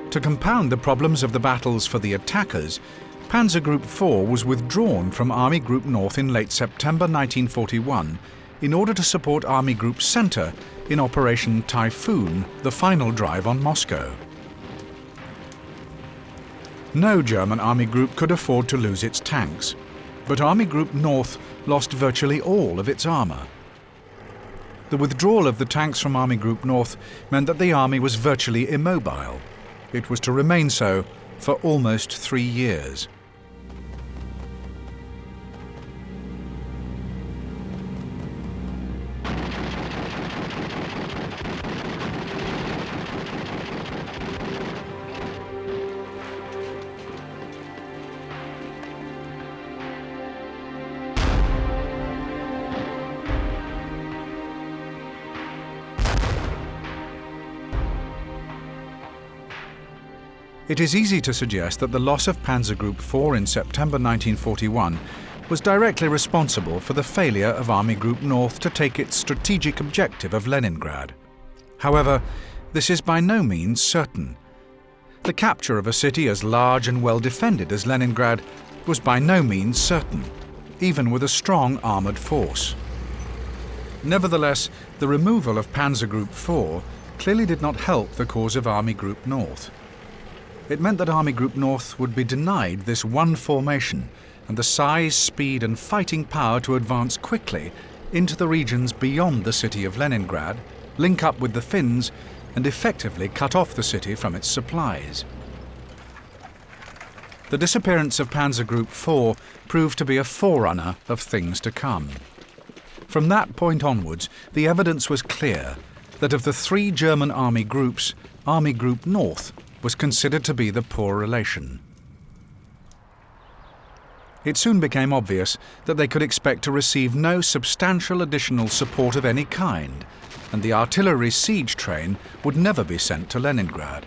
To compound the problems of the battles for the attackers, Panzer Group 4 was withdrawn from Army Group North in late September 1941 in order to support Army Group Center in Operation Typhoon, the final drive on Moscow. No German army group could afford to lose its tanks, but Army Group North lost virtually all of its armour. The withdrawal of the tanks from Army Group North meant that the army was virtually immobile. It was to remain so for almost 3 years. It is easy to suggest that the loss of Panzer Group 4 in September 1941 was directly responsible for the failure of Army Group North to take its strategic objective of Leningrad. However, this is by no means certain. The capture of a city as large and well defended as Leningrad was by no means certain, even with a strong armoured force. Nevertheless, the removal of Panzer Group 4 clearly did not help the cause of Army Group North. It meant that Army Group North would be denied this one formation and the size, speed and fighting power to advance quickly into the regions beyond the city of Leningrad, link up with the Finns and effectively cut off the city from its supplies. The disappearance of Panzer Group 4 proved to be a forerunner of things to come. From that point onwards, the evidence was clear that of the 3 German army groups, Army Group North was considered to be the poor relation. It soon became obvious that they could expect to receive no substantial additional support of any kind, and the artillery siege train would never be sent to Leningrad.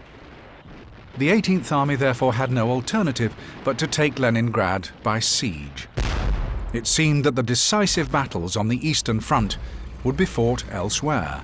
The 18th Army therefore had no alternative but to take Leningrad by siege. It seemed that the decisive battles on the Eastern Front would be fought elsewhere.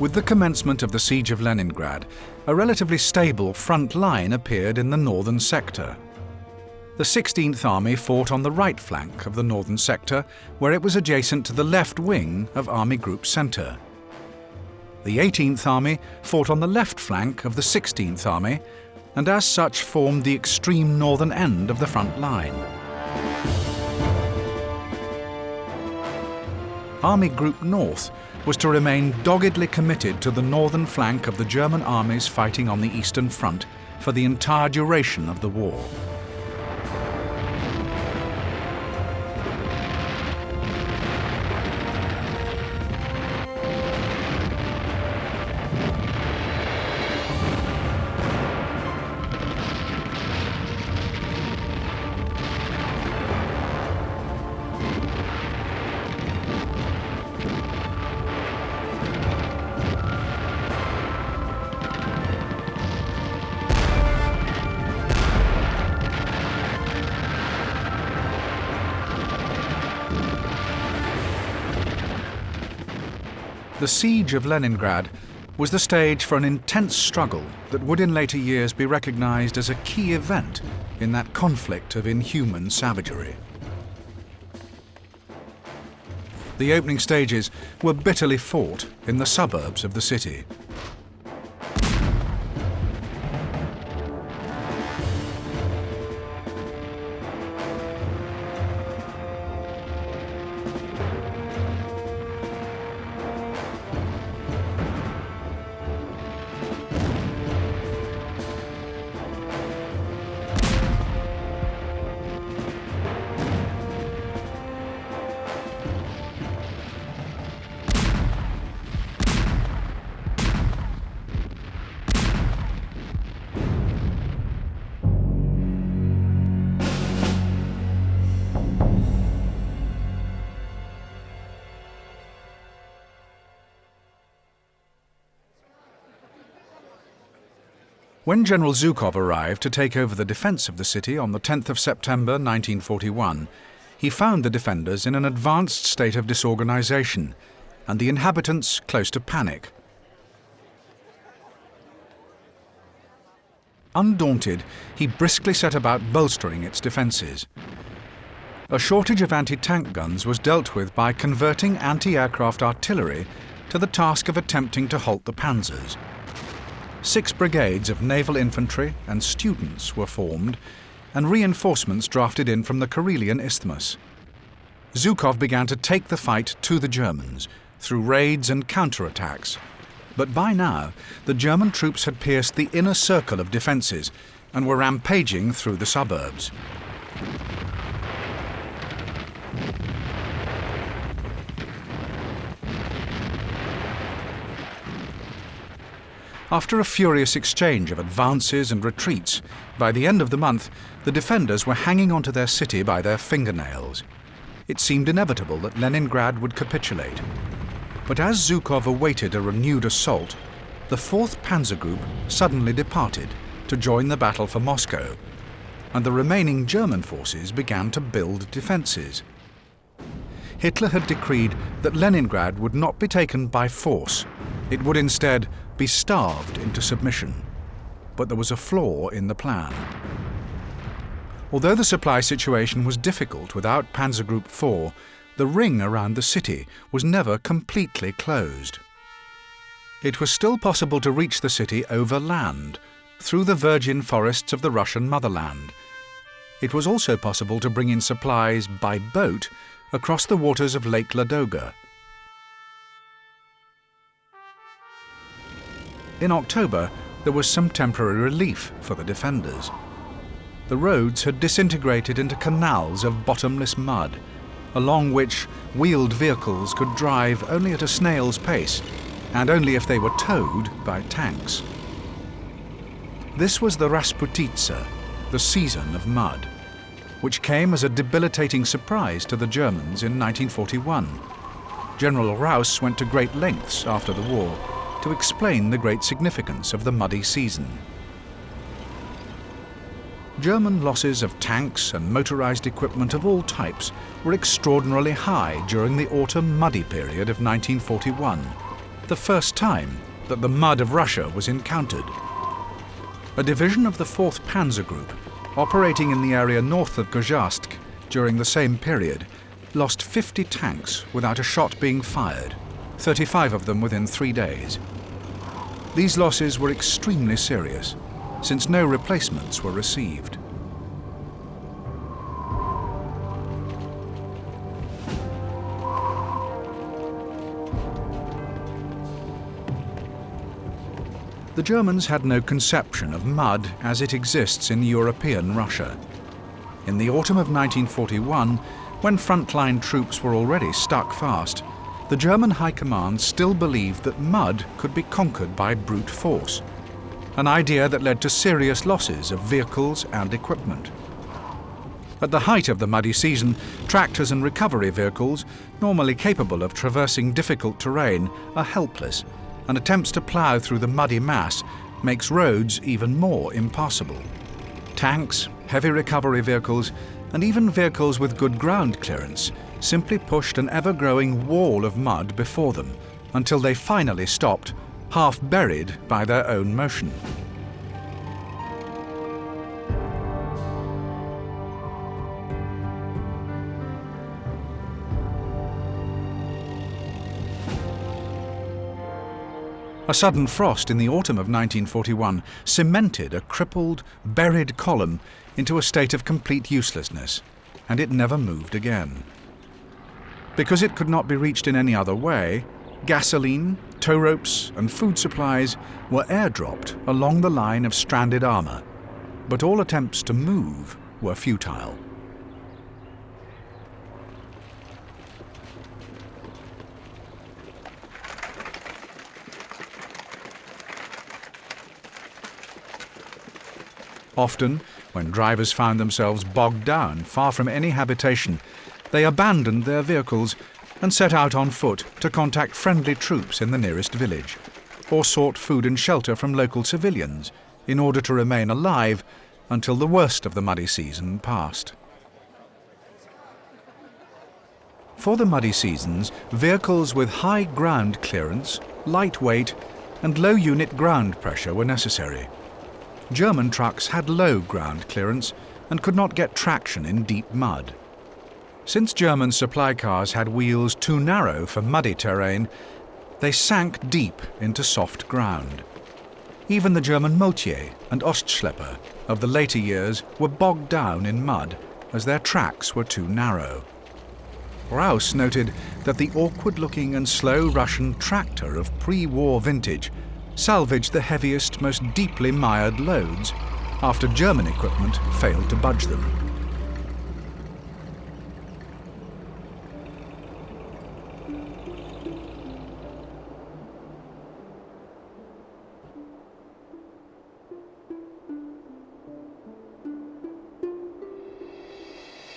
With the commencement of the Siege of Leningrad, a relatively stable front line appeared in the northern sector. The 16th Army fought on the right flank of the northern sector, where it was adjacent to the left wing of Army Group Center. The 18th Army fought on the left flank of the 16th Army, and as such formed the extreme northern end of the front line. Army Group North was to remain doggedly committed to the northern flank of the German armies fighting on the Eastern Front for the entire duration of the war. The Siege of Leningrad was the stage for an intense struggle that would in later years be recognized as a key event in that conflict of inhuman savagery. The opening stages were bitterly fought in the suburbs of the city. When General Zhukov arrived to take over the defence of the city on the 10th of September 1941, he found the defenders in an advanced state of disorganisation and the inhabitants close to panic. Undaunted, he briskly set about bolstering its defences. A shortage of anti-tank guns was dealt with by converting anti-aircraft artillery to the task of attempting to halt the panzers. 6 brigades of naval infantry and students were formed, and reinforcements drafted in from the Karelian Isthmus. Zhukov began to take the fight to the Germans through raids and counterattacks. But by now, the German troops had pierced the inner circle of defences and were rampaging through the suburbs. After a furious exchange of advances and retreats, by the end of the month, the defenders were hanging onto their city by their fingernails. It seemed inevitable that Leningrad would capitulate. But as Zhukov awaited a renewed assault, the 4th Panzer Group suddenly departed to join the battle for Moscow, and the remaining German forces began to build defences. Hitler had decreed that Leningrad would not be taken by force. It would instead be starved into submission. But there was a flaw in the plan. Although the supply situation was difficult without Panzer Group 4, the ring around the city was never completely closed. It was still possible to reach the city over land, through the virgin forests of the Russian motherland. It was also possible to bring in supplies by boat across the waters of Lake Ladoga. In October, there was some temporary relief for the defenders. The roads had disintegrated into canals of bottomless mud, along which wheeled vehicles could drive only at a snail's pace, and only if they were towed by tanks. This was the Rasputita, the season of mud, which came as a debilitating surprise to the Germans in 1941. General Rauss went to great lengths after the war to explain the great significance of the muddy season. German losses of tanks and motorized equipment of all types were extraordinarily high during the autumn muddy period of 1941, the first time that the mud of Russia was encountered. A division of the 4th Panzer Group, operating in the area north of Gzhatsk during the same period, lost 50 tanks without a shot being fired, 35 of them within 3 days. These losses were extremely serious, since no replacements were received. The Germans had no conception of mud as it exists in European Russia. In the autumn of 1941, when frontline troops were already stuck fast, the German High Command still believed that mud could be conquered by brute force, an idea that led to serious losses of vehicles and equipment. At the height of the muddy season, tractors and recovery vehicles, normally capable of traversing difficult terrain, are helpless, and attempts to plough through the muddy mass makes roads even more impassable. Tanks, heavy recovery vehicles, and even vehicles with good ground clearance simply pushed an ever-growing wall of mud before them until they finally stopped half buried by their own motion. A sudden frost in the autumn of 1941 cemented a crippled, buried column into a state of complete uselessness, and it never moved again. Because it could not be reached in any other way, gasoline, tow ropes and food supplies were airdropped along the line of stranded armour, but all attempts to move were futile. Often, when drivers found themselves bogged down far from any habitation, they abandoned their vehicles and set out on foot to contact friendly troops in the nearest village, or sought food and shelter from local civilians in order to remain alive until the worst of the muddy season passed. For the muddy seasons, vehicles with high ground clearance, light weight and low unit ground pressure were necessary. German trucks had low ground clearance and could not get traction in deep mud. Since German supply cars had wheels too narrow for muddy terrain, they sank deep into soft ground. Even the German Multier and Ostschlepper of the later years were bogged down in mud as their tracks were too narrow. Raus noted that the awkward-looking and slow Russian tractor of pre-war vintage salvaged the heaviest, most deeply mired loads after German equipment failed to budge them.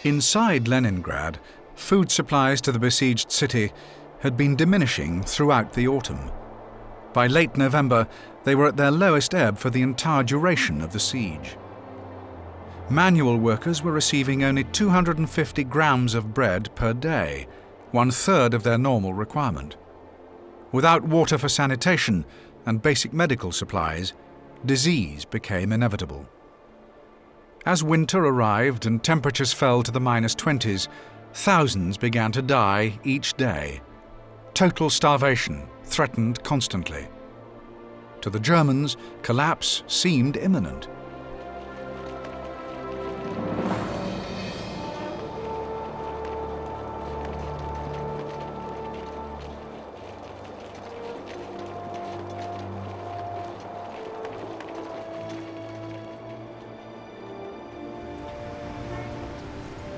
Inside Leningrad, food supplies to the besieged city had been diminishing throughout the autumn. By late November, they were at their lowest ebb for the entire duration of the siege. Manual workers were receiving only 250 grams of bread per day, 1/3 of their normal requirement. Without water for sanitation and basic medical supplies, disease became inevitable. As winter arrived and temperatures fell to the -20s, thousands began to die each day. Total starvation threatened constantly. To the Germans, collapse seemed imminent.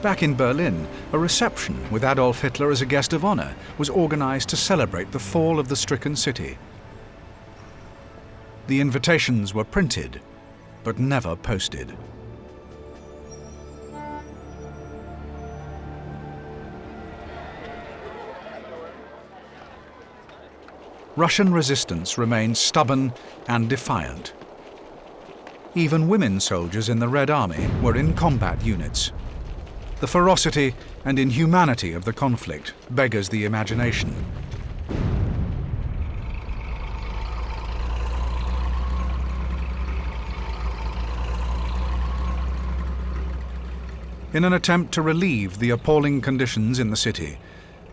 Back in Berlin, a reception with Adolf Hitler as a guest of honor was organized to celebrate the fall of the stricken city. The invitations were printed, but never posted. Russian resistance remained stubborn and defiant. Even women soldiers in the Red Army were in combat units. The ferocity and inhumanity of the conflict beggars the imagination. In an attempt to relieve the appalling conditions in the city,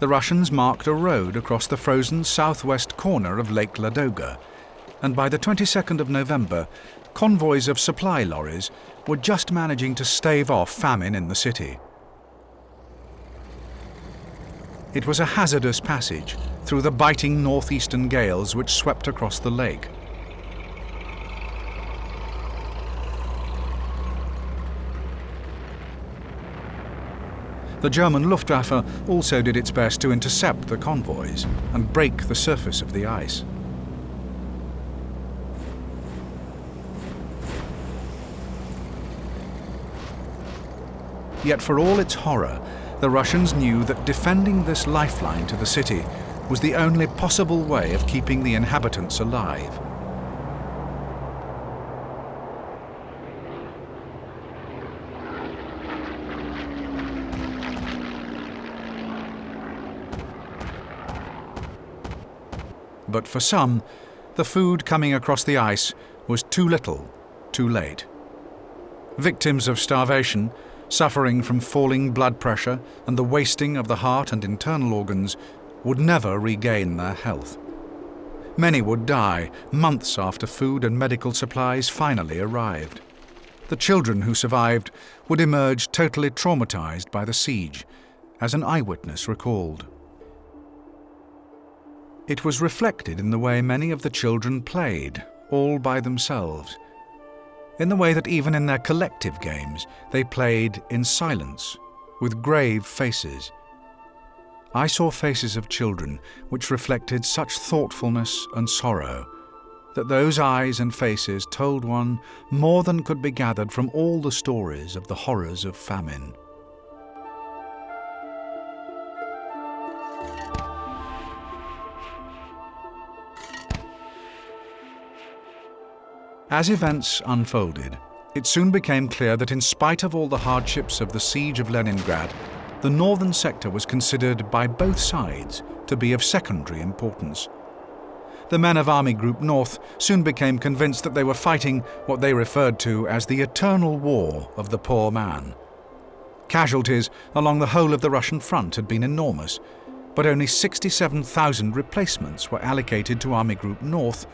the Russians marked a road across the frozen southwest corner of Lake Ladoga, and by the 22nd of November, convoys of supply lorries were just managing to stave off famine in the city. It was a hazardous passage through the biting northeastern gales which swept across the lake. The German Luftwaffe also did its best to intercept the convoys and break the surface of the ice. Yet for all its horror, the Russians knew that defending this lifeline to the city was the only possible way of keeping the inhabitants alive. But for some, the food coming across the ice was too little, too late. Victims of starvation, suffering from falling blood pressure and the wasting of the heart and internal organs, would never regain their health. Many would die months after food and medical supplies finally arrived. The children who survived would emerge totally traumatized by the siege, as an eyewitness recalled. It was reflected in the way many of the children played, all by themselves, in the way that even in their collective games they played in silence, with grave faces. I saw faces of children which reflected such thoughtfulness and sorrow that those eyes and faces told one more than could be gathered from all the stories of the horrors of famine. As events unfolded, it soon became clear that in spite of all the hardships of the Siege of Leningrad, the northern sector was considered by both sides to be of secondary importance. The men of Army Group North soon became convinced that they were fighting what they referred to as the eternal war of the poor man. Casualties along the whole of the Russian front had been enormous, but only 67,000 replacements were allocated to Army Group North,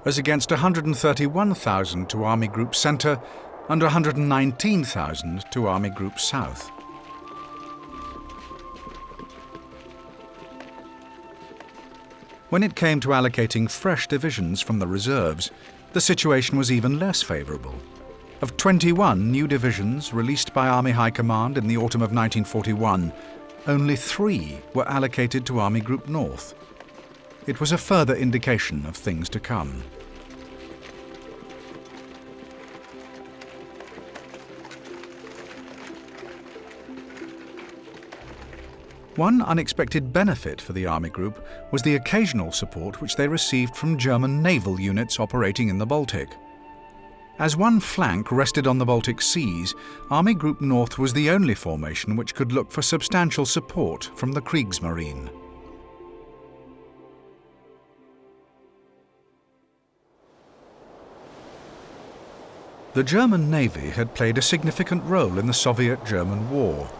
as against 131,000 to Army Group Centre and 119,000 to Army Group South. When it came to allocating fresh divisions from the reserves, the situation was even less favourable. Of 21 new divisions released by Army High Command in the autumn of 1941, only 3 were allocated to Army Group North. It was a further indication of things to come. One unexpected benefit for the Army Group was the occasional support which they received from German naval units operating in the Baltic. As one flank rested on the Baltic seas, Army Group North was the only formation which could look for substantial support from the Kriegsmarine. The German Navy had played a significant role in the Soviet-German War.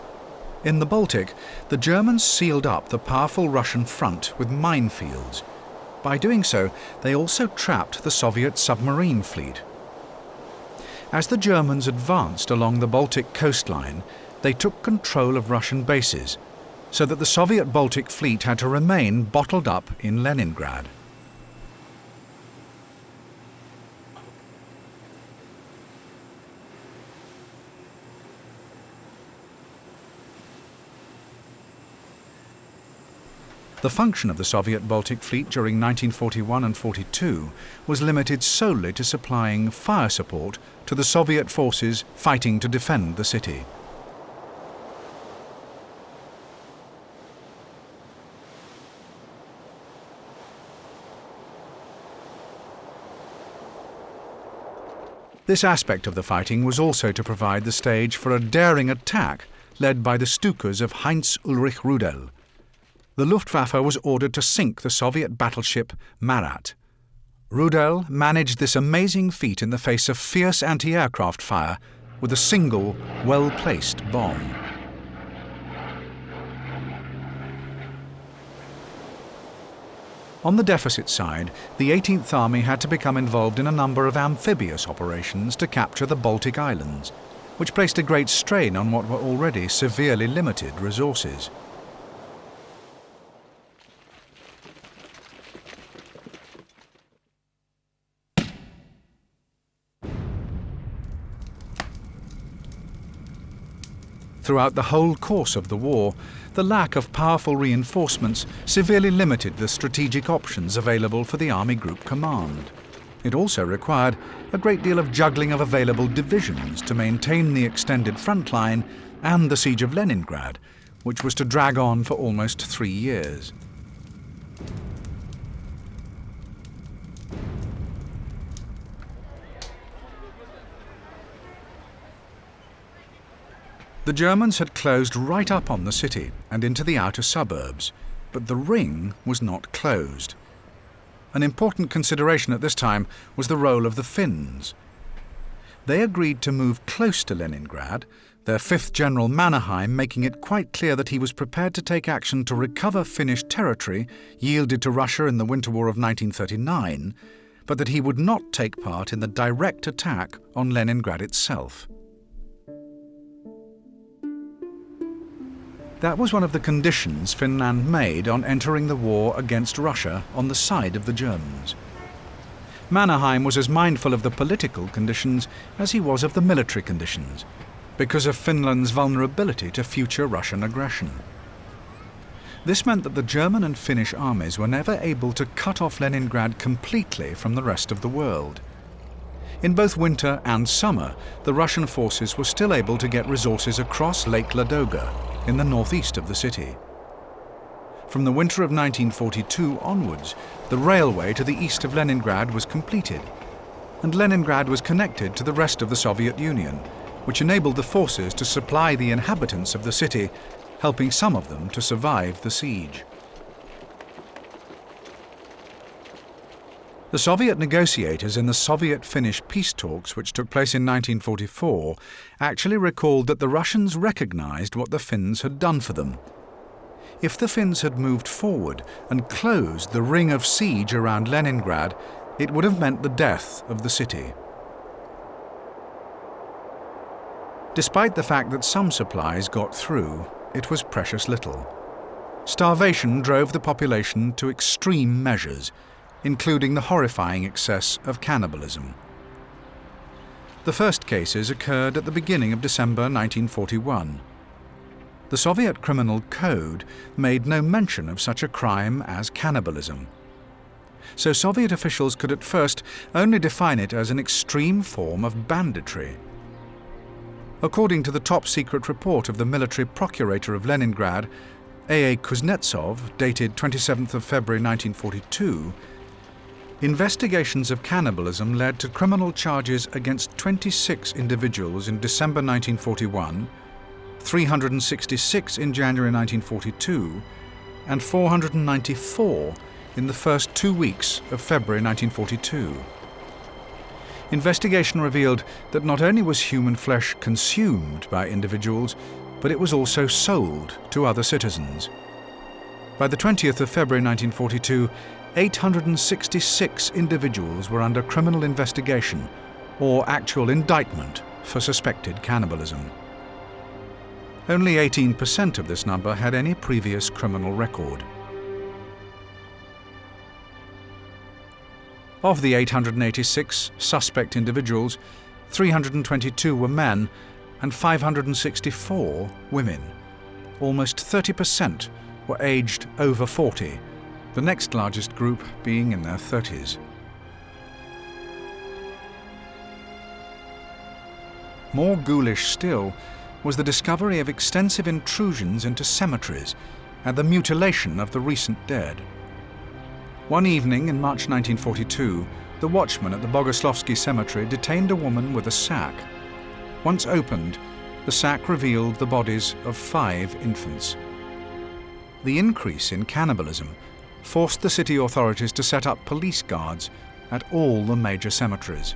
In the Baltic, the Germans sealed up the powerful Russian front with minefields. By doing so, they also trapped the Soviet submarine fleet. As the Germans advanced along the Baltic coastline, they took control of Russian bases, so that the Soviet Baltic fleet had to remain bottled up in Leningrad. The function of the Soviet Baltic Fleet during 1941 and 42 was limited solely to supplying fire support to the Soviet forces fighting to defend the city. This aspect of the fighting was also to provide the stage for a daring attack led by the Stukas of Heinz Ulrich Rudel. The Luftwaffe was ordered to sink the Soviet battleship Marat. Rudel managed this amazing feat in the face of fierce anti-aircraft fire with a single, well-placed bomb. On the deficit side, the 18th Army had to become involved in a number of amphibious operations to capture the Baltic Islands, which placed a great strain on what were already severely limited resources. Throughout the whole course of the war, the lack of powerful reinforcements severely limited the strategic options available for the Army Group Command. It also required a great deal of juggling of available divisions to maintain the extended front line and the Siege of Leningrad, which was to drag on for almost 3 years. The Germans had closed right up on the city and into the outer suburbs, but the ring was not closed. An important consideration at this time was the role of the Finns. They agreed to move close to Leningrad, their 5th General Mannerheim making it quite clear that he was prepared to take action to recover Finnish territory yielded to Russia in the Winter War of 1939, but that he would not take part in the direct attack on Leningrad itself. That was one of the conditions Finland made on entering the war against Russia on the side of the Germans. Mannerheim was as mindful of the political conditions as he was of the military conditions, because of Finland's vulnerability to future Russian aggression. This meant that the German and Finnish armies were never able to cut off Leningrad completely from the rest of the world. In both winter and summer, the Russian forces were still able to get resources across Lake Ladoga, in the northeast of the city. From the winter of 1942 onwards, the railway to the east of Leningrad was completed, and Leningrad was connected to the rest of the Soviet Union, which enabled the forces to supply the inhabitants of the city, helping some of them to survive the siege. The Soviet negotiators in the Soviet-Finnish peace talks, which took place in 1944, actually recalled that the Russians recognized what the Finns had done for them. If the Finns had moved forward and closed the ring of siege around Leningrad, it would have meant the death of the city. Despite the fact that some supplies got through, it was precious little. Starvation drove the population to extreme measures, including the horrifying excess of cannibalism. The first cases occurred at the beginning of December 1941. The Soviet Criminal Code made no mention of such a crime as cannibalism, so Soviet officials could at first only define it as an extreme form of banditry. According to the top-secret report of the military procurator of Leningrad, A.A. Kuznetsov, dated 27th of February 1942, investigations of cannibalism led to criminal charges against 26 individuals in December 1941, 366 in January 1942, and 494 in the first 2 weeks of February 1942. Investigation revealed that not only was human flesh consumed by individuals, but it was also sold to other citizens. By the 20th of February 1942, 866 individuals were under criminal investigation or actual indictment for suspected cannibalism. Only 18% of this number had any previous criminal record. Of the 886 suspect individuals, 322 were men and 564 women. Almost 30% were aged over 40, the next largest group being in their 30s. More ghoulish still was the discovery of extensive intrusions into cemeteries and the mutilation of the recent dead. One evening in March 1942, the watchman at the Bogoslovsky cemetery detained a woman with a sack. Once opened, the sack revealed the bodies of 5 infants. The increase in cannibalism forced the city authorities to set up police guards at all the major cemeteries.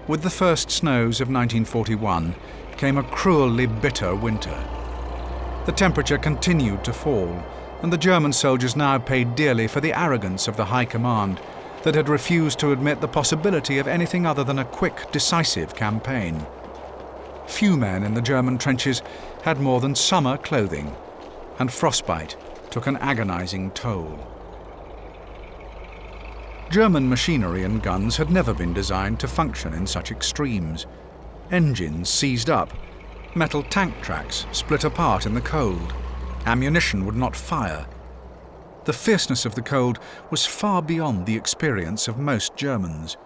With the first snows of 1941 came a cruelly bitter winter. The temperature continued to fall, and the German soldiers now paid dearly for the arrogance of the High Command that had refused to admit the possibility of anything other than a quick, decisive campaign. Few men in the German trenches had more than summer clothing, and frostbite took an agonizing toll. German machinery and guns had never been designed to function in such extremes. Engines seized up, metal tank tracks split apart in the cold, ammunition would not fire. The fierceness of the cold was far beyond the experience of most Germans.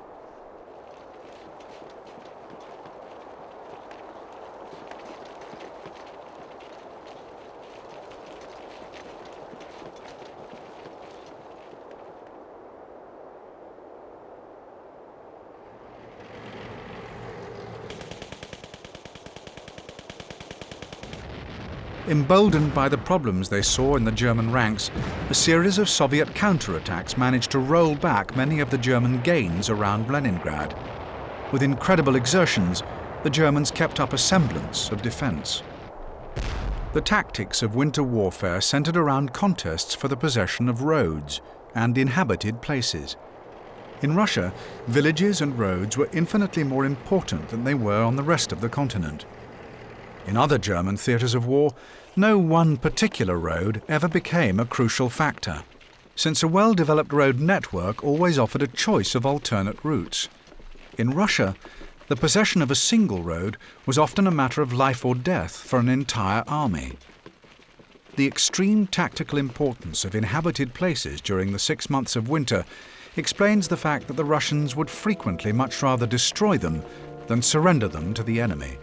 Emboldened by the problems they saw in the German ranks, a series of Soviet counterattacks managed to roll back many of the German gains around Leningrad. With incredible exertions, the Germans kept up a semblance of defense. The tactics of winter warfare centered around contests for the possession of roads and inhabited places. In Russia, villages and roads were infinitely more important than they were on the rest of the continent. In other German theatres of war, no one particular road ever became a crucial factor, since a well-developed road network always offered a choice of alternate routes. In Russia, the possession of a single road was often a matter of life or death for an entire army. The extreme tactical importance of inhabited places during the 6 months of winter explains the fact that the Russians would frequently much rather destroy them than surrender them to the enemy.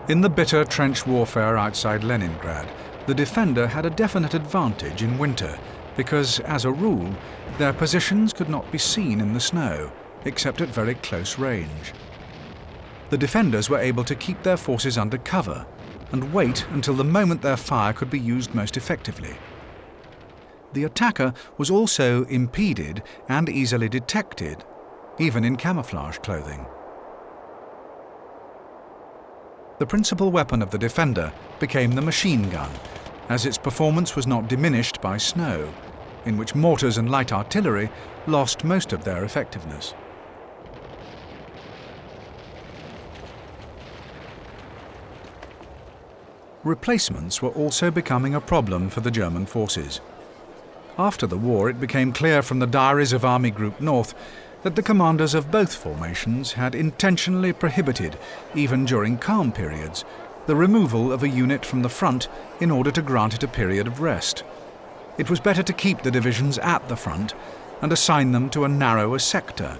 In the bitter trench warfare outside Leningrad, the defender had a definite advantage in winter because, as a rule, their positions could not be seen in the snow, except at very close range. The defenders were able to keep their forces under cover and wait until the moment their fire could be used most effectively. The attacker was also impeded and easily detected, even in camouflage clothing. The principal weapon of the defender became the machine gun, as its performance was not diminished by snow, in which mortars and light artillery lost most of their effectiveness. Replacements were also becoming a problem for the German forces. After the war, it became clear from the diaries of Army Group North that the commanders of both formations had intentionally prohibited, even during calm periods, the removal of a unit from the front in order to grant it a period of rest. It was better to keep the divisions at the front and assign them to a narrower sector,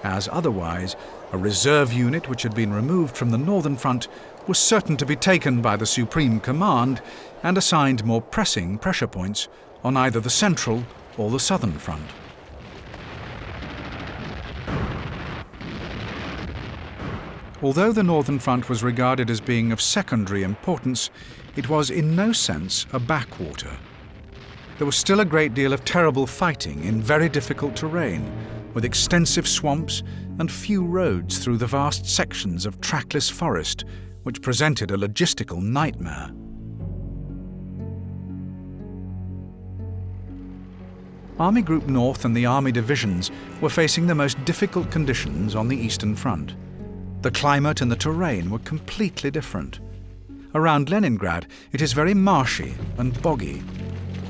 as otherwise a reserve unit which had been removed from the northern front was certain to be taken by the Supreme Command and assigned more pressing pressure points on either the central or the southern front. Although the northern front was regarded as being of secondary importance, it was in no sense a backwater. There was still a great deal of terrible fighting in very difficult terrain, with extensive swamps and few roads through the vast sections of trackless forest, which presented a logistical nightmare. Army Group North and the army divisions were facing the most difficult conditions on the Eastern Front. The climate and the terrain were completely different. Around Leningrad, it is very marshy and boggy.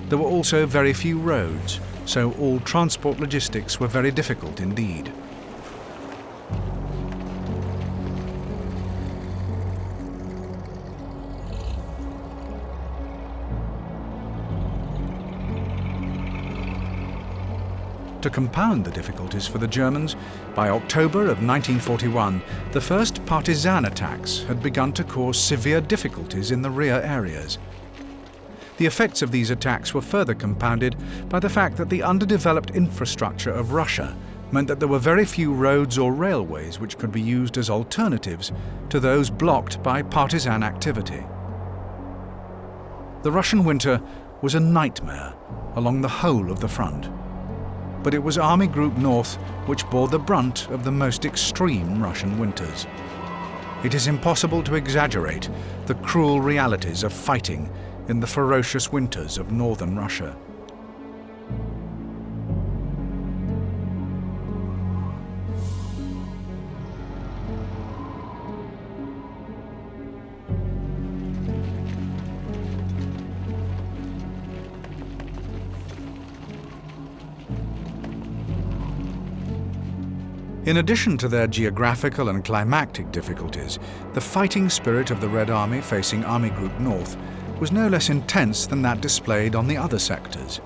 There were also very few roads, so all transport logistics were very difficult indeed. To compound the difficulties for the Germans, by October of 1941, the first partisan attacks had begun to cause severe difficulties in the rear areas. The effects of these attacks were further compounded by the fact that the underdeveloped infrastructure of Russia meant that there were very few roads or railways which could be used as alternatives to those blocked by partisan activity. The Russian winter was a nightmare along the whole of the front. But it was Army Group North which bore the brunt of the most extreme Russian winters. It is impossible to exaggerate the cruel realities of fighting in the ferocious winters of northern Russia. In addition to their geographical and climactic difficulties, the fighting spirit of the Red Army facing Army Group North was no less intense than that displayed on the other sectors.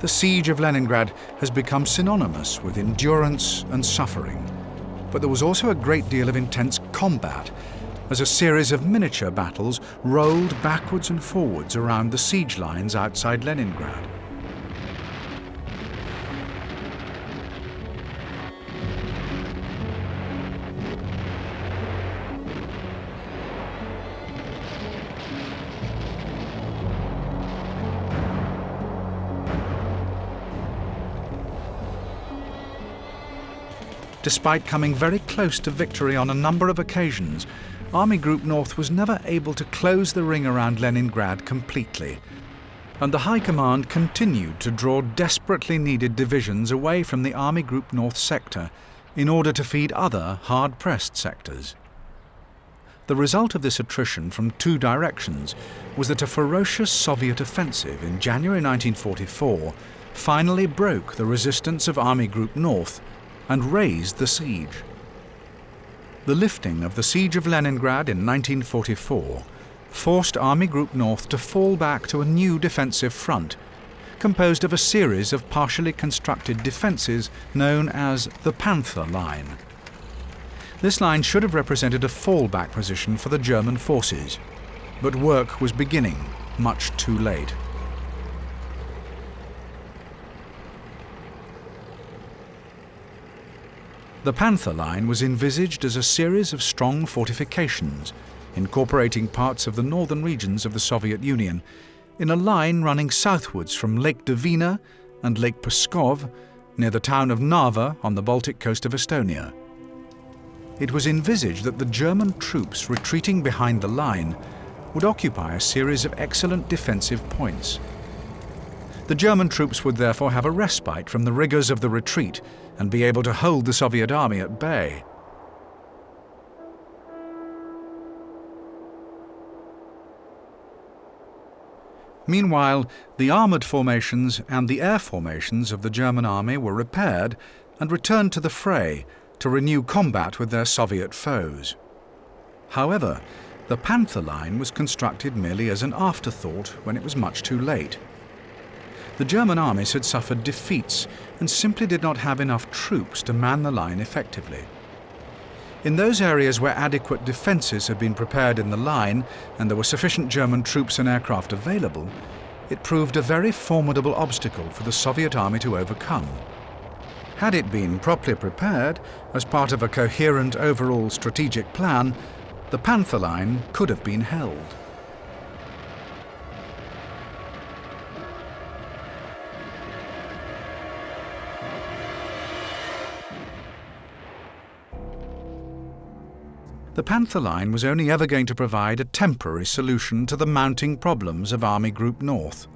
The Siege of Leningrad has become synonymous with endurance and suffering, but there was also a great deal of intense combat, as a series of miniature battles rolled backwards and forwards around the siege lines outside Leningrad. Despite coming very close to victory on a number of occasions, Army Group North was never able to close the ring around Leningrad completely, and the High Command continued to draw desperately needed divisions away from the Army Group North sector in order to feed other hard-pressed sectors. The result of this attrition from two directions was that a ferocious Soviet offensive in January 1944 finally broke the resistance of Army Group North and raised the siege. The lifting of the Siege of Leningrad in 1944 forced Army Group North to fall back to a new defensive front, composed of a series of partially constructed defences known as the Panther line. This line should have represented a fallback position for the German forces, but work was beginning much too late. The Panther line was envisaged as a series of strong fortifications, incorporating parts of the northern regions of the Soviet Union, in a line running southwards from Lake Ladoga and Lake Pskov, near the town of Narva on the Baltic coast of Estonia. It was envisaged that the German troops retreating behind the line would occupy a series of excellent defensive points. The German troops would therefore have a respite from the rigours of the retreat and be able to hold the Soviet army at bay. Meanwhile, the armoured formations and the air formations of the German army were repaired and returned to the fray to renew combat with their Soviet foes. However, the Panther line was constructed merely as an afterthought when it was much too late. The German armies had suffered defeats and simply did not have enough troops to man the line effectively. In those areas where adequate defences had been prepared in the line and there were sufficient German troops and aircraft available, it proved a very formidable obstacle for the Soviet army to overcome. Had it been properly prepared as part of a coherent overall strategic plan, the Panther line could have been held. The Panther line was only ever going to provide a temporary solution to the mounting problems of Army Group North.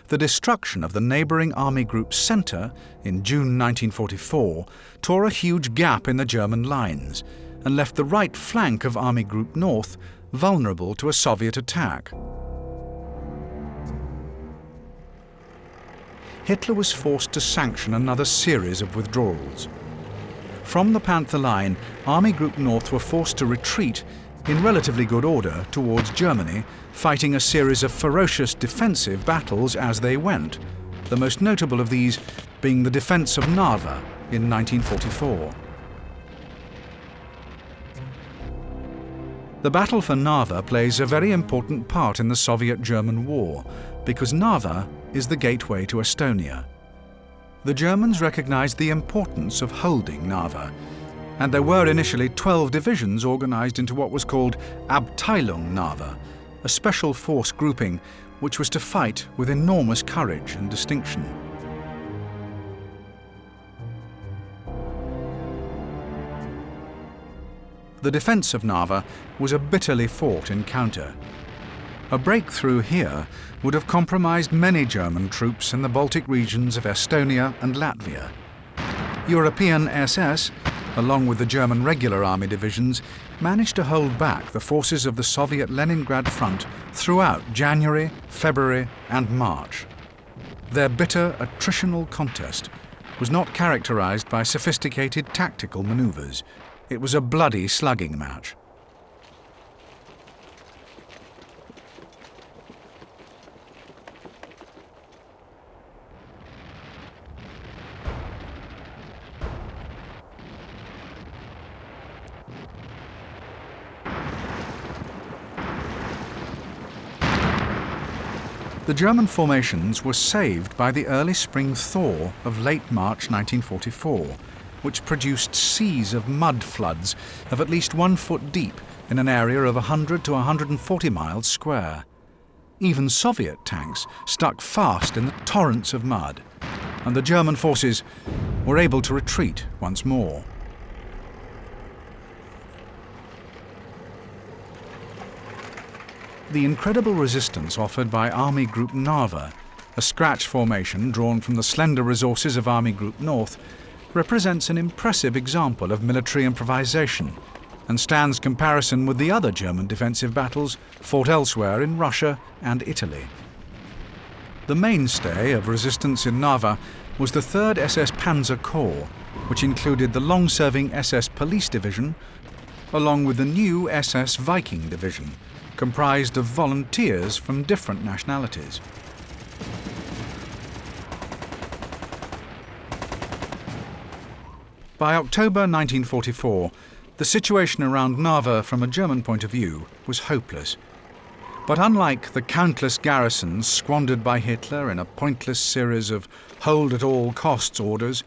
The destruction of the neighbouring Army Group Centre in June 1944 tore a huge gap in the German lines and left the right flank of Army Group North vulnerable to a Soviet attack. Hitler was forced to sanction another series of withdrawals. From the Panther line, Army Group North were forced to retreat in relatively good order towards Germany, fighting a series of ferocious defensive battles as they went, the most notable of these being the defence of Narva in 1944. The battle for Narva plays a very important part in the Soviet-German war because Narva is the gateway to Estonia. The Germans recognized the importance of holding Narva, and there were initially 12 divisions organized into what was called Abteilung Narva, a special force grouping which was to fight with enormous courage and distinction. The defense of Narva was a bitterly fought encounter. A breakthrough here would have compromised many German troops in the Baltic regions of Estonia and Latvia. European SS, along with the German regular army divisions, managed to hold back the forces of the Soviet Leningrad front throughout January, February and March. Their bitter attritional contest was not characterized by sophisticated tactical maneuvers. It was a bloody slugging match. The German formations were saved by the early spring thaw of late March 1944, which produced seas of mud floods of at least 1 foot deep in an area of 100 to 140 miles square. Even Soviet tanks stuck fast in the torrents of mud, and the German forces were able to retreat once more. The incredible resistance offered by Army Group Narva, a scratch formation drawn from the slender resources of Army Group North, represents an impressive example of military improvisation and stands comparison with the other German defensive battles fought elsewhere in Russia and Italy. The mainstay of resistance in Narva was the 3rd SS Panzer Corps, which included the long-serving SS Police Division, along with the new SS Viking Division, comprised of volunteers from different nationalities. By October 1944, the situation around Narva from a German point of view was hopeless. But unlike the countless garrisons squandered by Hitler in a pointless series of hold-at-all-costs orders,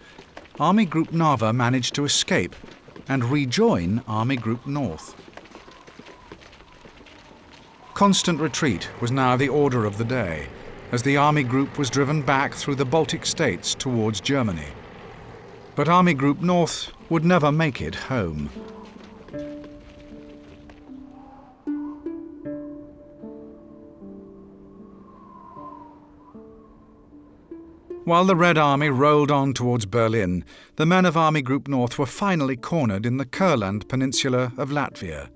Army Group Narva managed to escape and rejoin Army Group North. Constant retreat was now the order of the day, as the Army Group was driven back through the Baltic states towards Germany. But Army Group North would never make it home. While the Red Army rolled on towards Berlin, the men of Army Group North were finally cornered in the Kurland peninsula of Latvia.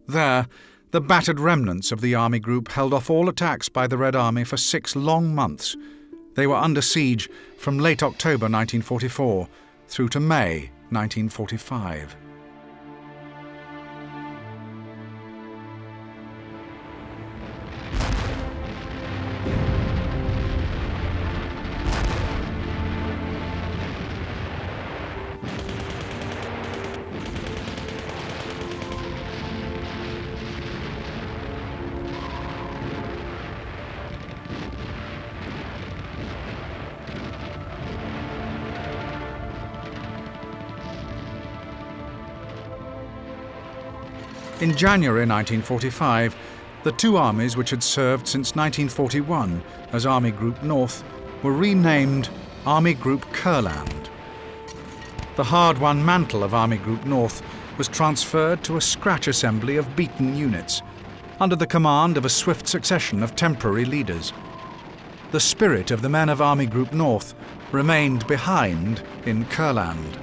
There, the battered remnants of the Army Group held off all attacks by the Red Army for 6 long months. They were under siege from late October 1944 through to May 1945. In January 1945, the 2 armies which had served since 1941 as Army Group North were renamed Army Group Kurland. The hard-won mantle of Army Group North was transferred to a scratch assembly of beaten units, under the command of a swift succession of temporary leaders. The spirit of the men of Army Group North remained behind in Kurland.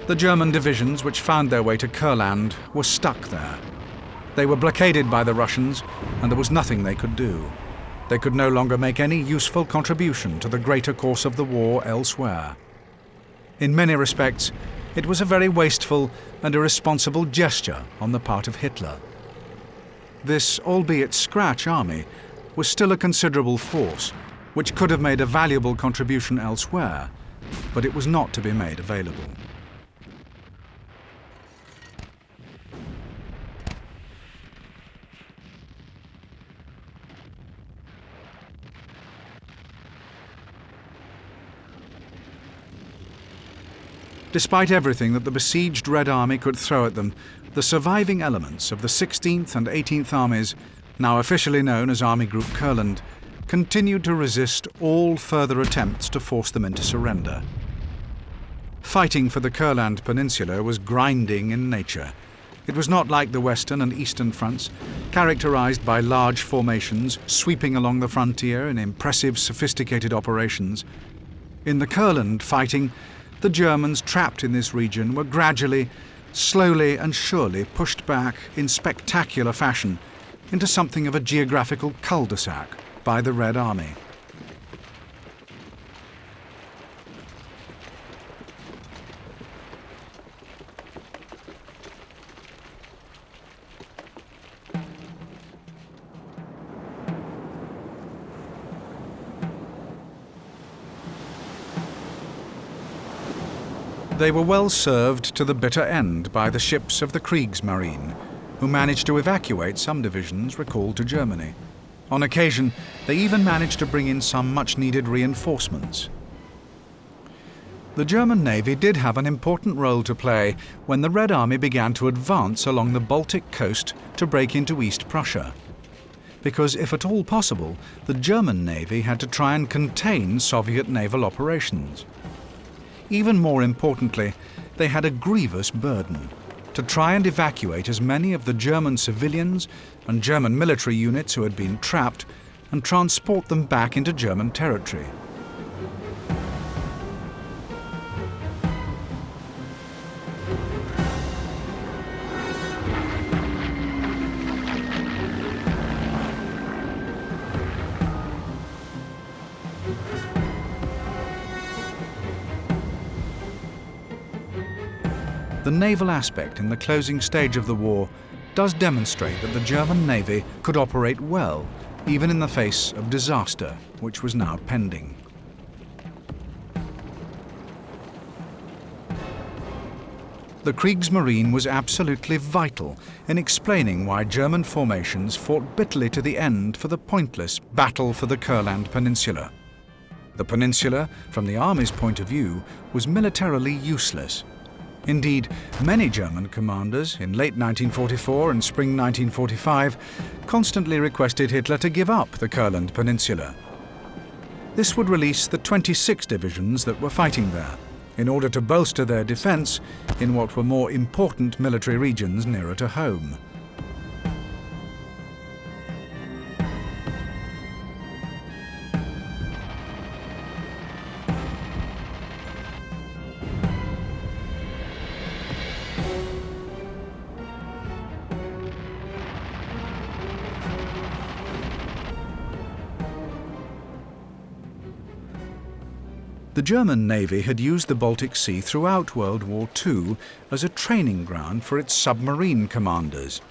The German divisions which found their way to Kurland were stuck there. They were blockaded by the Russians, and there was nothing they could do. They could no longer make any useful contribution to the greater course of the war elsewhere. In many respects, it was a very wasteful and irresponsible gesture on the part of Hitler. This, albeit scratch army, was still a considerable force, which could have made a valuable contribution elsewhere, but it was not to be made available. Despite everything that the besieged Red Army could throw at them, the surviving elements of the 16th and 18th Armies, now officially known as Army Group Kurland, continued to resist all further attempts to force them into surrender. Fighting for the Kurland Peninsula was grinding in nature. It was not like the Western and Eastern fronts, characterized by large formations sweeping along the frontier in impressive, sophisticated operations. In the Kurland fighting, the Germans trapped in this region were gradually, slowly and surely pushed back in spectacular fashion into something of a geographical cul-de-sac by the Red Army. They were well served to the bitter end by the ships of the Kriegsmarine, who managed to evacuate some divisions recalled to Germany. On occasion, they even managed to bring in some much-needed reinforcements. The German Navy did have an important role to play when the Red Army began to advance along the Baltic coast to break into East Prussia. Because if at all possible, the German Navy had to try and contain Soviet naval operations. Even more importantly, they had a grievous burden: to try and evacuate as many of the German civilians and German military units who had been trapped and transport them back into German territory. The naval aspect in the closing stage of the war does demonstrate that the German Navy could operate well, even in the face of disaster, which was now pending. The Kriegsmarine was absolutely vital in explaining why German formations fought bitterly to the end for the pointless battle for the Kurland Peninsula. The peninsula, from the army's point of view, was militarily useless. Indeed, many German commanders in late 1944 and spring 1945 constantly requested Hitler to give up the Kurland Peninsula. This would release the 26 divisions that were fighting there, in order to bolster their defence in what were more important military regions nearer to home. The German Navy had used the Baltic Sea throughout World War II as a training ground for its submarine commanders.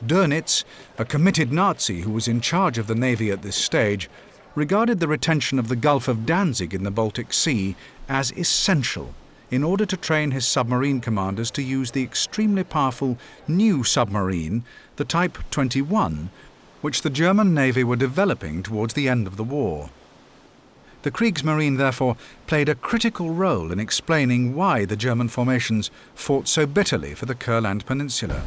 Dönitz, a committed Nazi who was in charge of the Navy at this stage, regarded the retention of the Gulf of Danzig in the Baltic Sea as essential in order to train his submarine commanders to use the extremely powerful new submarine, the Type 21, which the German Navy were developing towards the end of the war. The Kriegsmarine, therefore, played a critical role in explaining why the German formations fought so bitterly for the Kurland Peninsula.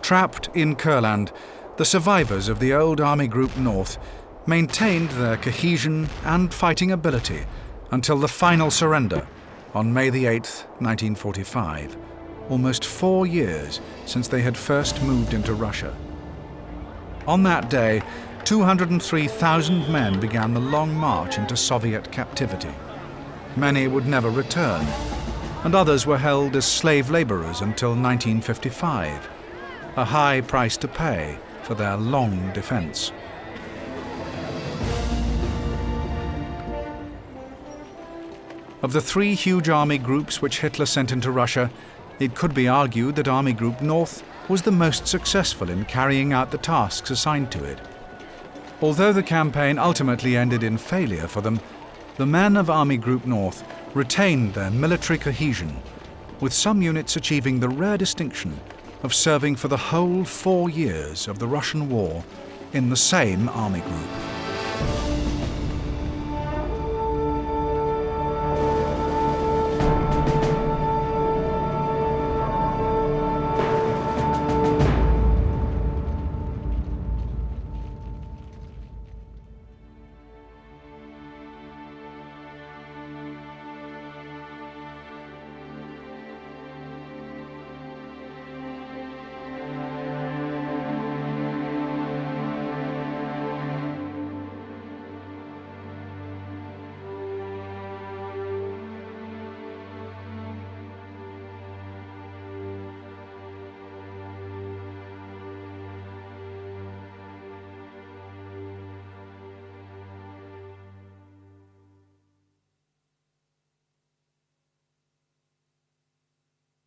Trapped in Kurland, the survivors of the old Army Group North maintained their cohesion and fighting ability until the final surrender on May 8, 1945, almost 4 years since they had first moved into Russia. On that day, 203,000 men began the long march into Soviet captivity. Many would never return, and others were held as slave laborers until 1955. A high price to pay for their long defense. Of the 3 huge army groups which Hitler sent into Russia, it could be argued that Army Group North was the most successful in carrying out the tasks assigned to it. Although the campaign ultimately ended in failure for them, the men of Army Group North retained their military cohesion, with some units achieving the rare distinction of serving for the whole 4 years of the Russian war in the same army group.